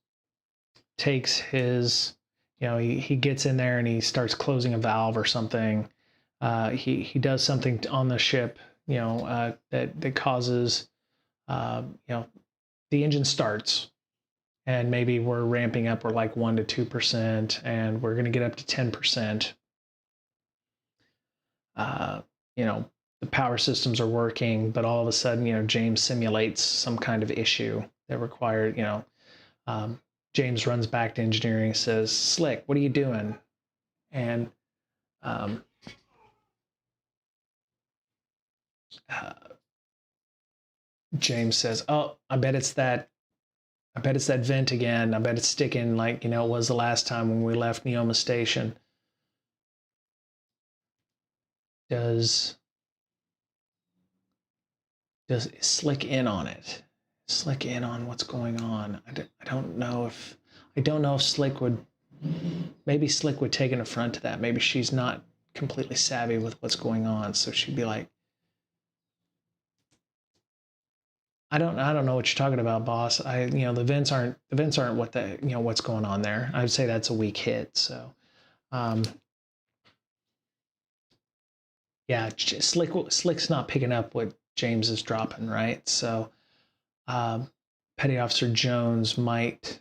takes his, he gets in there and he starts closing a valve or something. He does something on the ship, that causes, the engine starts, and maybe we're ramping up. We're like 1 to 2%, and we're going to get up to 10%. The power systems are working, but all of a sudden, James simulates some kind of issue that required, James runs back to engineering and says, "Slick, what are you doing?" And James says, "Oh, I bet it's that vent again. I bet it's sticking like, it was the last time when we left Neoma Station." Does Slick in on it? Slick in on what's going on? I don't know if Slick would. Maybe Slick would take an affront to that. Maybe she's not completely savvy with what's going on, so she'd be like, I don't know what you're talking about, boss. The vents aren't what what's going on there. I would say that's a weak hit. So, yeah, Slick's not picking up what James is dropping, right? So, Petty Officer Jones might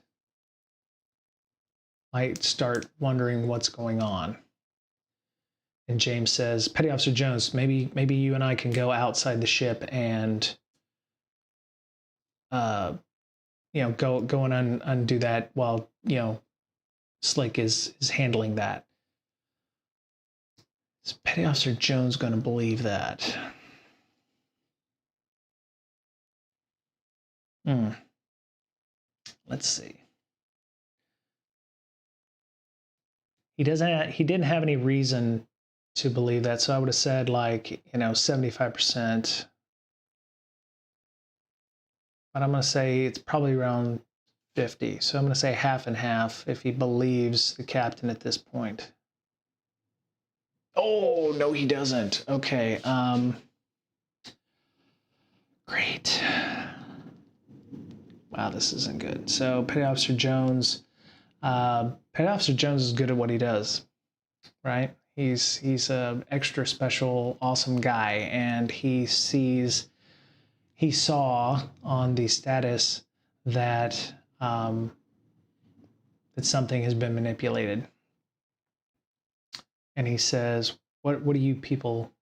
start wondering what's going on. And James says, "Petty Officer Jones, maybe you and I can go outside the ship and go and undo that while, Slick is handling that." Is Petty Officer Jones going to believe that? Let's see. He didn't have any reason to believe that, so I would have said 75%. But I'm going to say it's probably around 50. So I'm going to say half and half if he believes the captain at this point. Oh, no, he doesn't. Okay. Great. Wow, this isn't good. So Petty Officer Jones is good at what he does, right? He's a extra special, awesome guy, and he saw on the status that that something has been manipulated, and he says, "What are you people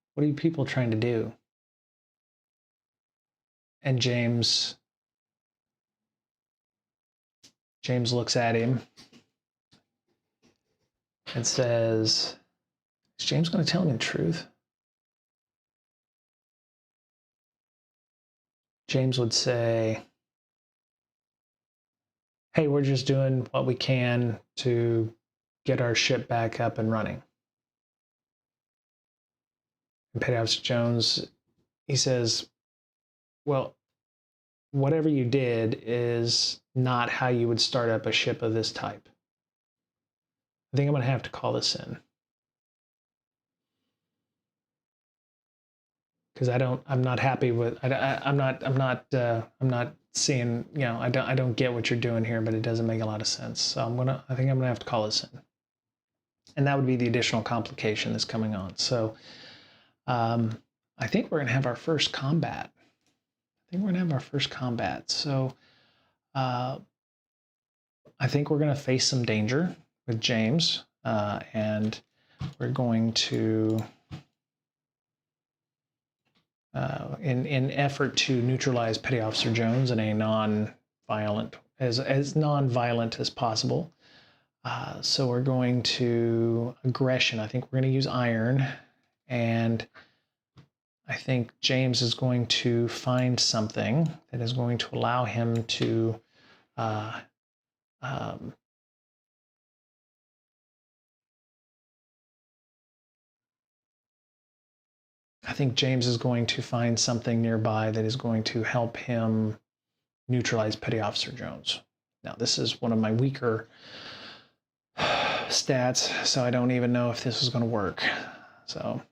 trying to do?" And James looks at him and says, "Is James going to tell me the truth?" James would say, "Hey, we're just doing what we can to get our ship back up and running." And Petty Officer Jones, he says, well, whatever you did is not how you would start up a ship of this type. I think I'm going to have to call this in. Because I'm not happy with, I'm not seeing, you know, I don't get what you're doing here, but it doesn't make a lot of sense. So I think I'm gonna have to call this in. And that would be the additional complication that's coming on. So I think we're gonna have our first combat. So I think we're gonna face some danger with James, and we're going to, in effort to neutralize Petty Officer Jones in a non-violent, as non-violent as possible. So we're going to aggression. I think we're going to use iron, and I think James is going to find something that is going to allow him to I think James is going to find something nearby that is going to help him neutralize Petty Officer Jones. Now, this is one of my weaker stats, so I don't even know if this is going to work. So,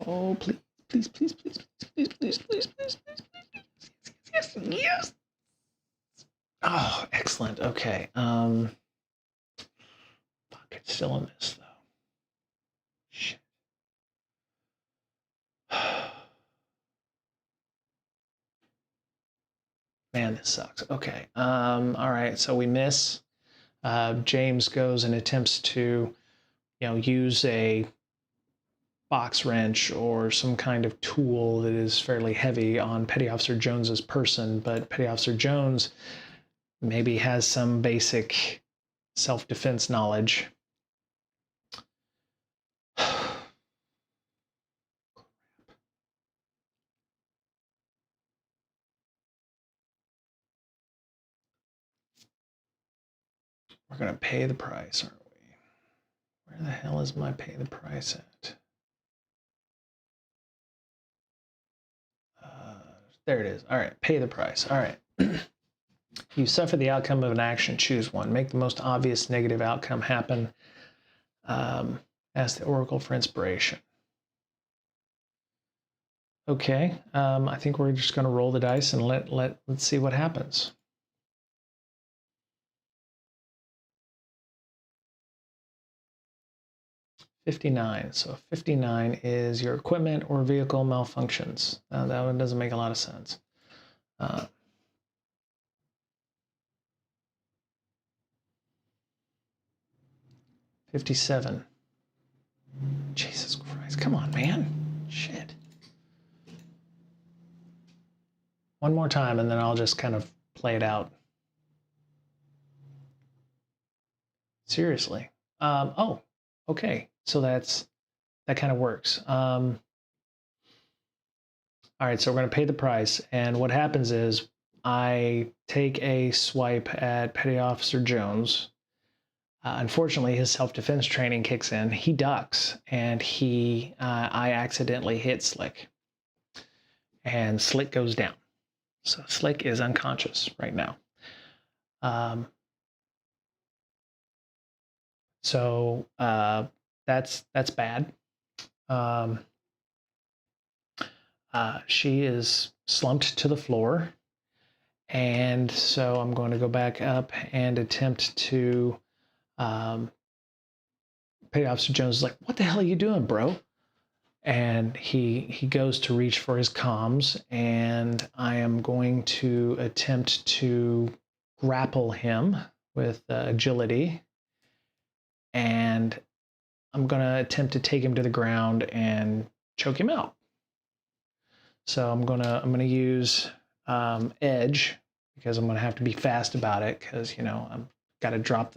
oh, please, please, please, please, please, please, please, please, please, yes, yes. Oh, excellent. Okay. Fuck, it's still a miss though. Shit. Man, this sucks. Okay. All right. So we miss. James goes and attempts to, you know, use a box wrench or some kind of tool that is fairly heavy on Petty Officer Jones's person, but Petty Officer Jones maybe has some basic self-defense knowledge. We're gonna pay the price, aren't we? Where the hell is my pay the price at? There it is. All right, pay the price. All right. You suffer the outcome of an action, choose one. Make the most obvious negative outcome happen. Ask the Oracle for inspiration. Okay, I think we're just going to roll the dice and let's see what happens. $59. So 59 is your equipment or vehicle malfunctions. That one doesn't make a lot of sense. 57. Jesus Christ, come on, man. Shit. One more time, and then I'll just kind of play it out. Seriously. Oh, okay. So that kind of works. All right, so we're going to pay the price. And what happens is I take a swipe at Petty Officer Jones. Unfortunately, his self-defense training kicks in. He ducks, and I accidentally hit Slick. And Slick goes down. So Slick is unconscious right now. So that's bad. She is slumped to the floor. And so I'm going to go back up and attempt to, Petty Officer Jones is like, what the hell are you doing, bro? And he goes to reach for his comms, and I am going to attempt to grapple him with agility. And I'm going to attempt to take him to the ground and choke him out. So I'm going to use edge, because I'm going to have to be fast about it, because, you know, I've got to drop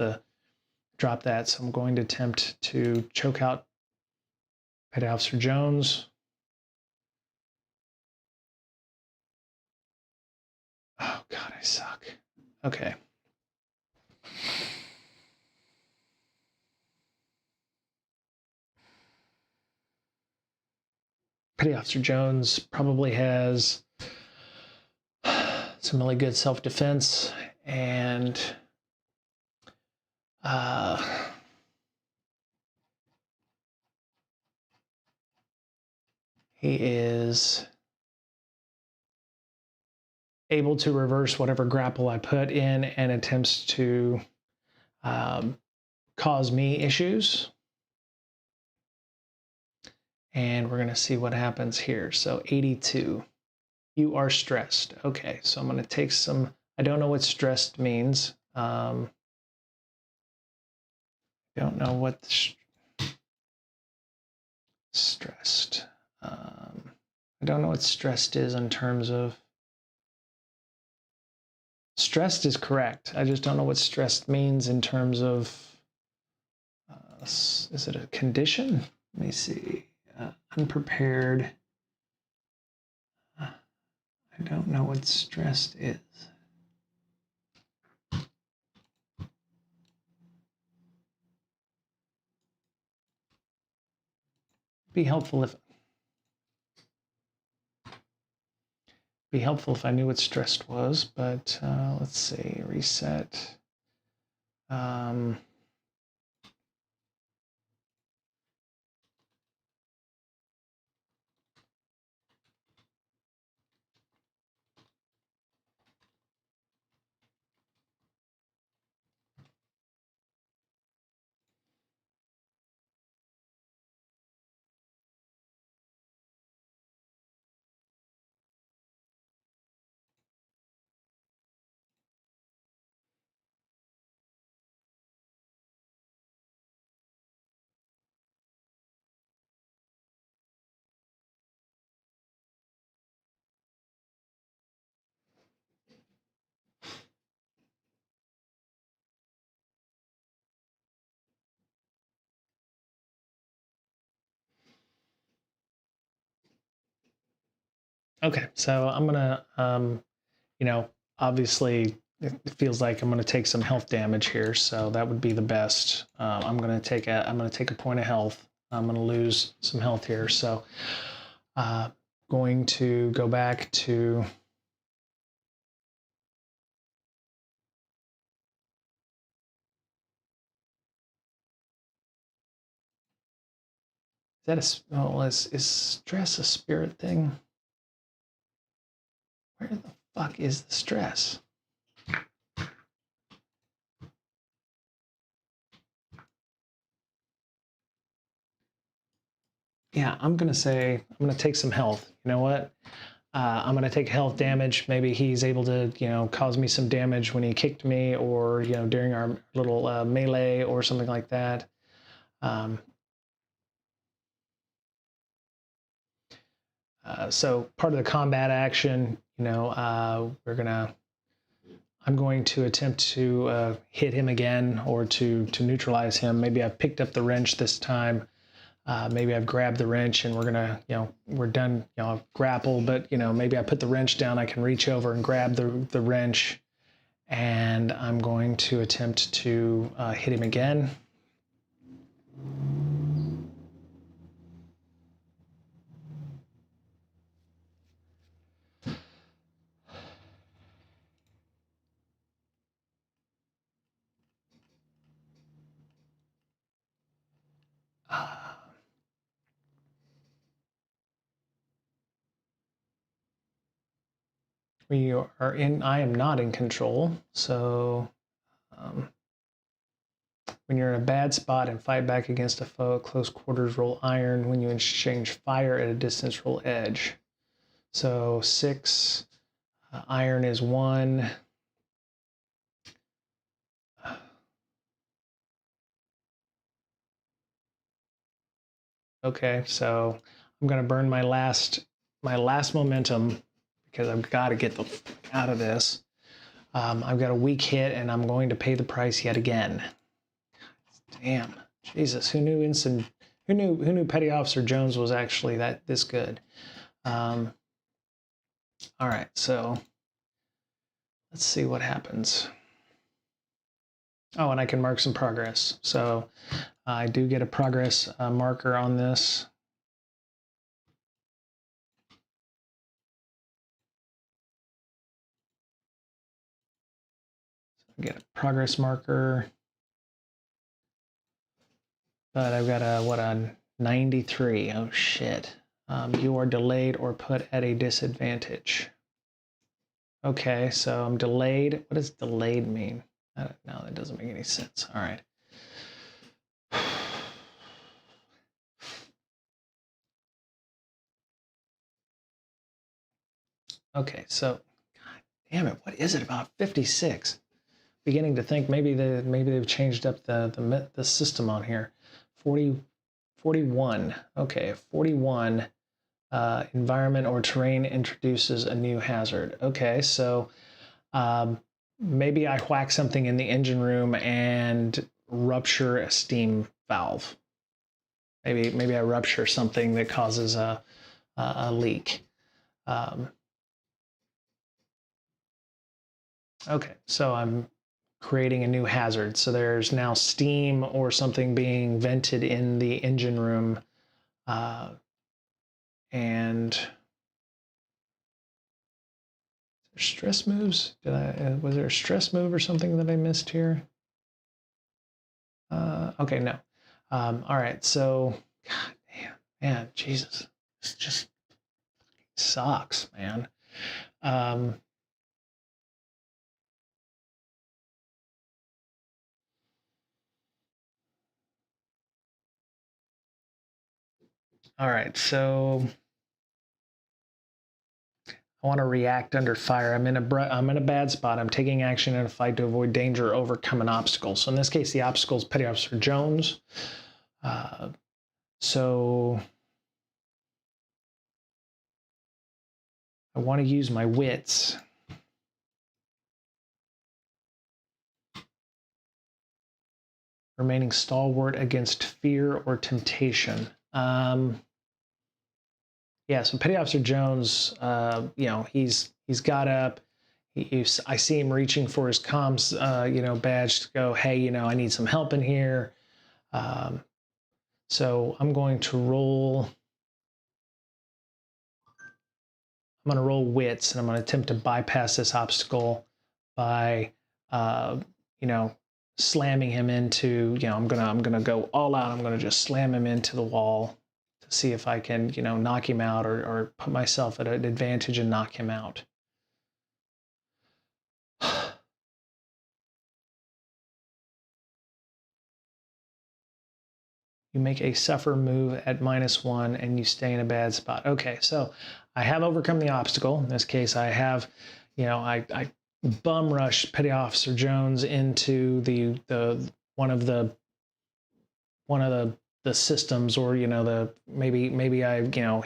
that. So I'm going to attempt to choke out Petty Officer Jones. Oh God, I suck. Okay. Petty Officer Jones probably has some really good self-defense, and he is able to reverse whatever grapple I put in and attempts to cause me issues. And we're going to see what happens here. So 82. You are stressed. Okay, so I'm going to take some, I don't know what stressed means. Don't know what stressed. I don't know what stressed is in terms of, stressed is correct. I just don't know what stressed means in terms of, is it a condition? Let me see. Unprepared. I don't know what stressed is. Be helpful if I knew what stressed was, but let's see, reset. Okay, so I'm gonna, you know, obviously it feels like I'm gonna take some health damage here, so that would be the best. I'm gonna take a point of health. I'm gonna lose some health here, so going to go back to. Is that is stress a spirit thing? Where the fuck is the stress? Yeah, I'm gonna say I'm gonna take some health. You know what? I'm gonna take health damage. Maybe he's able to, you know, cause me some damage when he kicked me, or you know, during our little melee or something like that. So part of the combat action, you know, I'm going to attempt to hit him again, or to neutralize him. Maybe I've picked up the wrench this time. Maybe I've grabbed the wrench and we're gonna, you know, we're done, you know, grapple, but you know, maybe I put the wrench down, I can reach over and grab the wrench, and I'm going to attempt to hit him again. We are in, I am not in control, so when you're in a bad spot and fight back against a foe at close quarters, roll iron. When you exchange fire at a distance, roll edge. So 6, iron is 1. Okay, so I'm gonna burn my last momentum, because I've got to get the fuck out of this. I've got a weak hit, and I'm going to pay the price yet again. Damn, Jesus, who knew Petty Officer Jones was actually this good? All right, so let's see what happens. Oh, and I can mark some progress. So I do get a progress marker on this. get a progress marker. But I've got a 93. Oh shit. You are delayed or put at a disadvantage. Okay, so I'm delayed. What does delayed mean? No, that doesn't make any sense. All right. Okay, so God damn it, what is it about 56? Beginning to think maybe they've changed up the system on here. 41. Okay, 41. Environment or terrain introduces a new hazard. Okay, so maybe I whack something in the engine room and rupture a steam valve. Maybe I rupture something that causes a leak. Okay, so I'm creating a new hazard. So there's now steam or something being vented in the engine room, and stress moves. Was there a stress move or something that I missed here? Okay, no. All right, so God damn, man, Jesus, this just sucks, man. All right, so I want to react under fire. I'm in a bad spot. I'm taking action in a fight to avoid danger or overcome an obstacle. So in this case, the obstacle is Petty Officer Jones. So I want to use my wits. Remaining stalwart against fear or temptation. Yeah, so Petty Officer Jones, you know, he's got up. I see him reaching for his comms, you know, badge to go, hey, you know, I need some help in here. So I'm going to roll. I'm going to roll wits, and I'm going to attempt to bypass this obstacle by, you know, slamming him into. You know, I'm gonna go all out. I'm gonna just slam him into the wall to see if I can, you know, knock him out or put myself at an advantage and knock him out. You make a suffer move at -1 and you stay in a bad spot. Okay, so I have overcome the obstacle. In this case, I have, you know, I bum rush Petty Officer Jones into the one of the systems, or you know, maybe I, you know,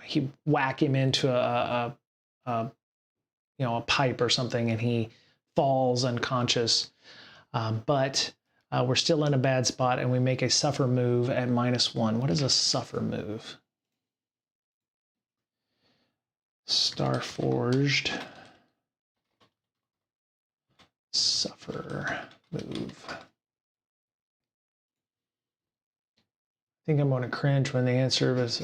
he whack him into a you know, a pipe or something, and he falls unconscious. But we're still in a bad spot, and we make a suffer move at -1. What is a suffer move? Starforged. Suffer move. I think I'm going to cringe when the answer was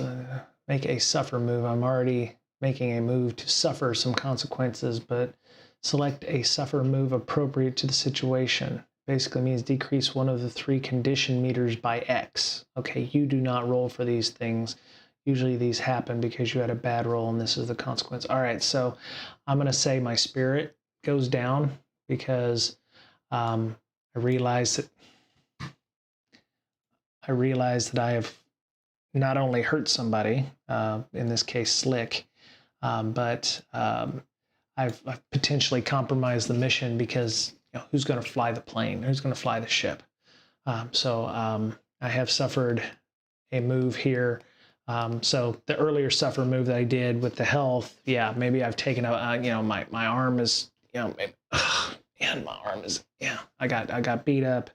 make a suffer move. I'm already making a move to suffer some consequences, but select a suffer move appropriate to the situation. Basically means decrease one of the 3 condition meters by X. Okay, you do not roll for these things. Usually these happen because you had a bad roll and this is the consequence. All right, so I'm going to say my spirit goes down because I realize that I have not only hurt somebody, in this case Slick, but I've potentially compromised the mission because, you know, who's going to fly the plane? Who's going to fly the ship? So I have suffered a move here. So the earlier suffer move that I did with the health, yeah, maybe I've taken a, you know, my arm is, you know, maybe, and my arm is, yeah, I got beat up.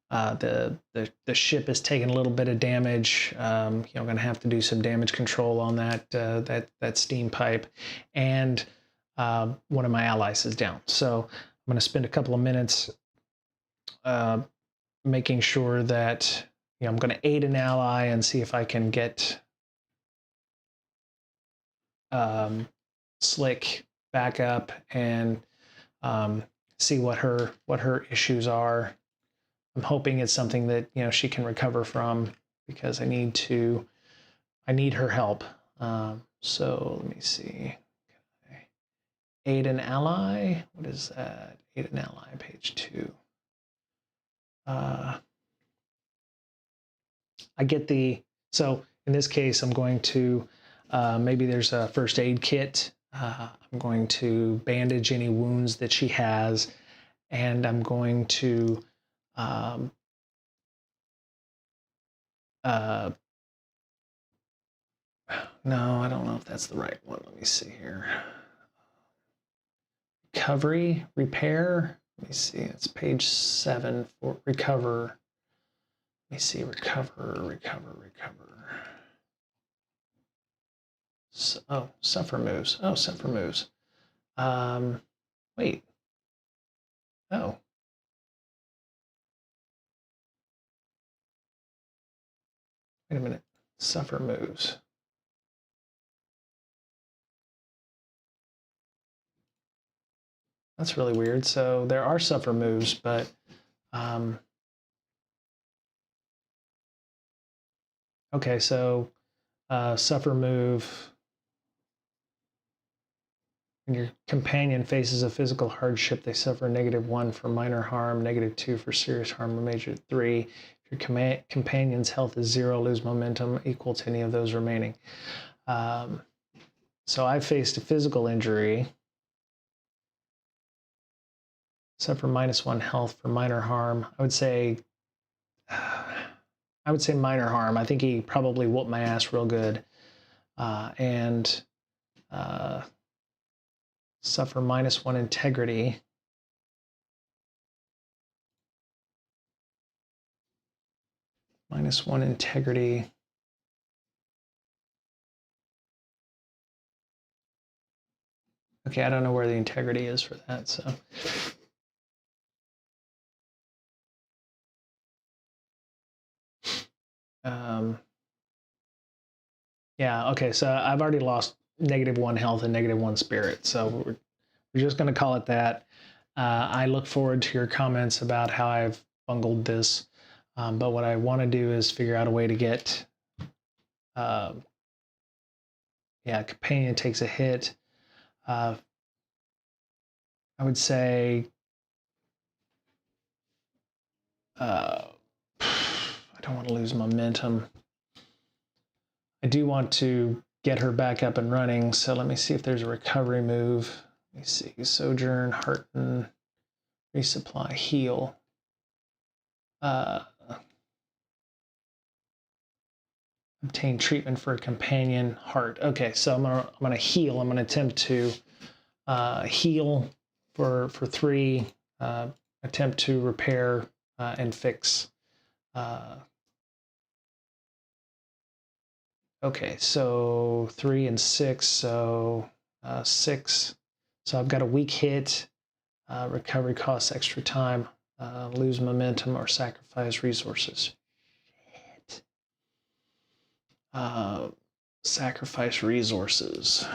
The ship is taking a little bit of damage. You know, I'm going to have to do some damage control on that steam pipe, and one of my allies is down. So I'm going to spend a couple of minutes making sure that, you know, I'm going to aid an ally and see if I can get Slick back up and see what her issues are. I'm hoping it's something that, you know, she can recover from, because I need her help. So let me see. Okay. Aid an ally. What is that? Aid an ally, page 2. I get so in this case, I'm going to, maybe there's a first aid kit. I'm going to bandage any wounds that she has, and I'm going to, no, I don't know if that's the right one. Let me see here. Recovery, repair. Let me see, it's page 7 for recover. Let me see, recover. So, oh, suffer moves. Oh, suffer moves. Wait. Oh. Wait a minute. Suffer moves. That's really weird. So there are suffer moves, but okay, so suffer move. When your companion faces a physical hardship, they suffer -1 for minor harm, -2 for serious harm, or major 3. If your companion's health is 0, lose momentum equal to any of those remaining. So I faced a physical injury. Suffer -1 health for minor harm. I would say minor harm. I think he probably whooped my ass real good. And suffer -1 integrity. -1 integrity. Okay, I don't know where the integrity is for that, so. Yeah, okay, so I've already lost -1 health and -1 spirit, so we're just going to call it that. I look forward to your comments about how I've bungled this, but what I want to do is figure out a way to get, yeah, companion takes a hit. I would say, I don't want to lose momentum. I do want to get her back up and running, so let me see if there's a recovery move. Let me see, sojourn, hearten, resupply, heal. Obtain treatment for a companion, heart. Okay, so I'm gonna heal. I'm gonna attempt to heal for 3. Attempt to repair and fix. Okay, so 3 and 6, so 6. So I've got a weak hit. Recovery costs extra time. Lose momentum or sacrifice resources. Shit. Sacrifice resources.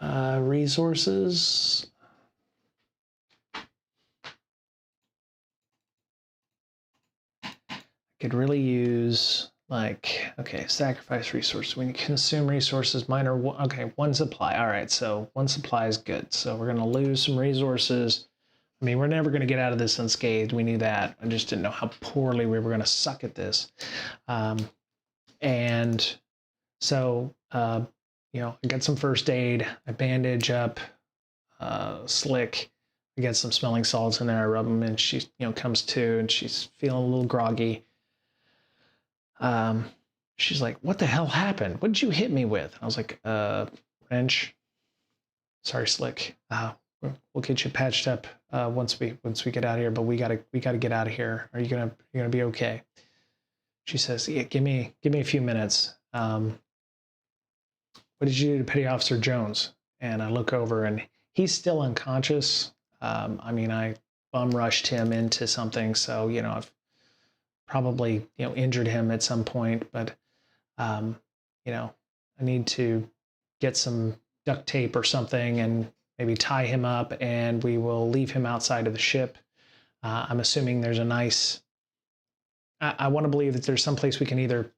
Resources. Could really use, like, okay, sacrifice resources. When you consume resources, minor, okay, 1 supply. All right, so 1 supply is good. So we're gonna lose some resources. I mean, we're never gonna get out of this unscathed. We knew that. I just didn't know how poorly we were gonna suck at this. And so, you know, I got some first aid. I bandage up Slick. I get some smelling salts in there. I rub them, and she, you know, comes to, and she's feeling a little groggy. She's like, "What the hell happened? What did you hit me with?" I was like, wrench. Sorry, Slick. We'll get you patched up once we get out of here. But we gotta get out of here. Are you gonna be okay? She says, "Yeah, give me a few minutes." What did you do to Petty Officer Jones? And I look over, and he's still unconscious. I mean, I bum rushed him into something, so, you know, I've probably, injured him at some point, but, I need to get some duct tape or something and maybe tie him up, and we will leave him outside of the ship. I'm assuming there's a nice, I want to believe that there's some place we can either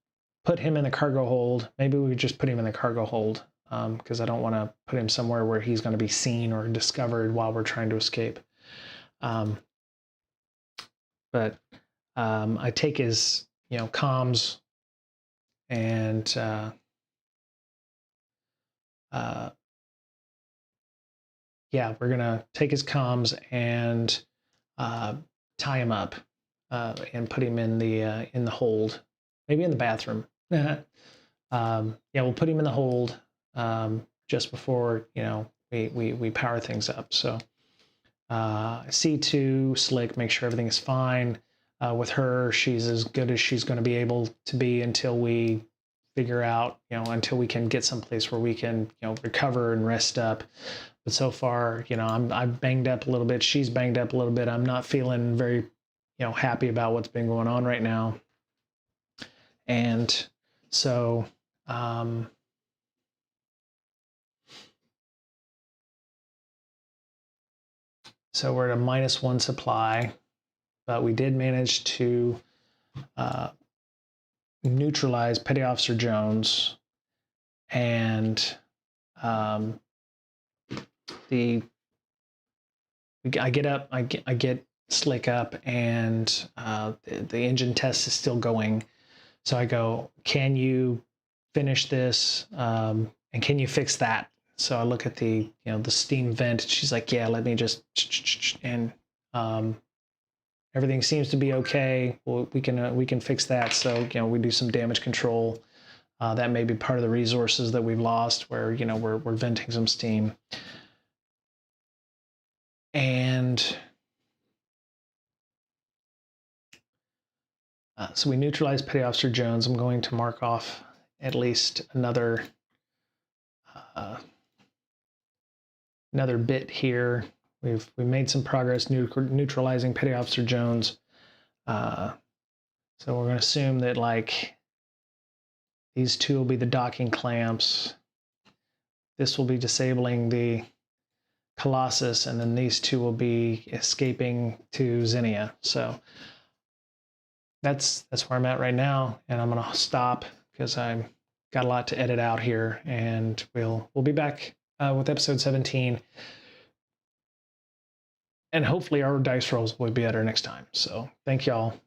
put him in the cargo hold. Maybe we just put him in the cargo hold, because I don't want to put him somewhere where he's going to be seen or discovered while we're trying to escape. But I take his, comms, and yeah, we're gonna take his comms and tie him up, and put him in the hold, maybe in the bathroom. Yeah, we'll put him in the hold just before we power things up. So C2 Slick, make sure everything is fine with her. She's as good as she's going to be able to be until we figure out, until we can get someplace where we can, recover and rest up. But so far, I'm banged up a little bit. She's banged up a little bit. I'm not feeling very, happy about what's been going on right now. And so, so we're at a -1 supply, but we did manage to neutralize Petty Officer Jones, and I get Slick up, and the engine test is still going. So I go, can you finish this, and can you fix that? So I look at the the steam vent. She's like, yeah, let me just, and everything seems to be okay. Well, we can fix that. So we do some damage control. That may be part of the resources that we've lost, where we're venting some steam. And so we neutralized Petty Officer Jones. I'm going to mark off at least another bit here. We made some progress neutralizing Petty Officer Jones. So we're going to assume that these two will be the docking clamps. This will be disabling the Colossus, and then these two will be escaping to Zinnia. So that's where I'm at right now, and I'm gonna stop because I've got a lot to edit out here, and we'll be back with episode 17, and hopefully our dice rolls will be better next time. So thank y'all.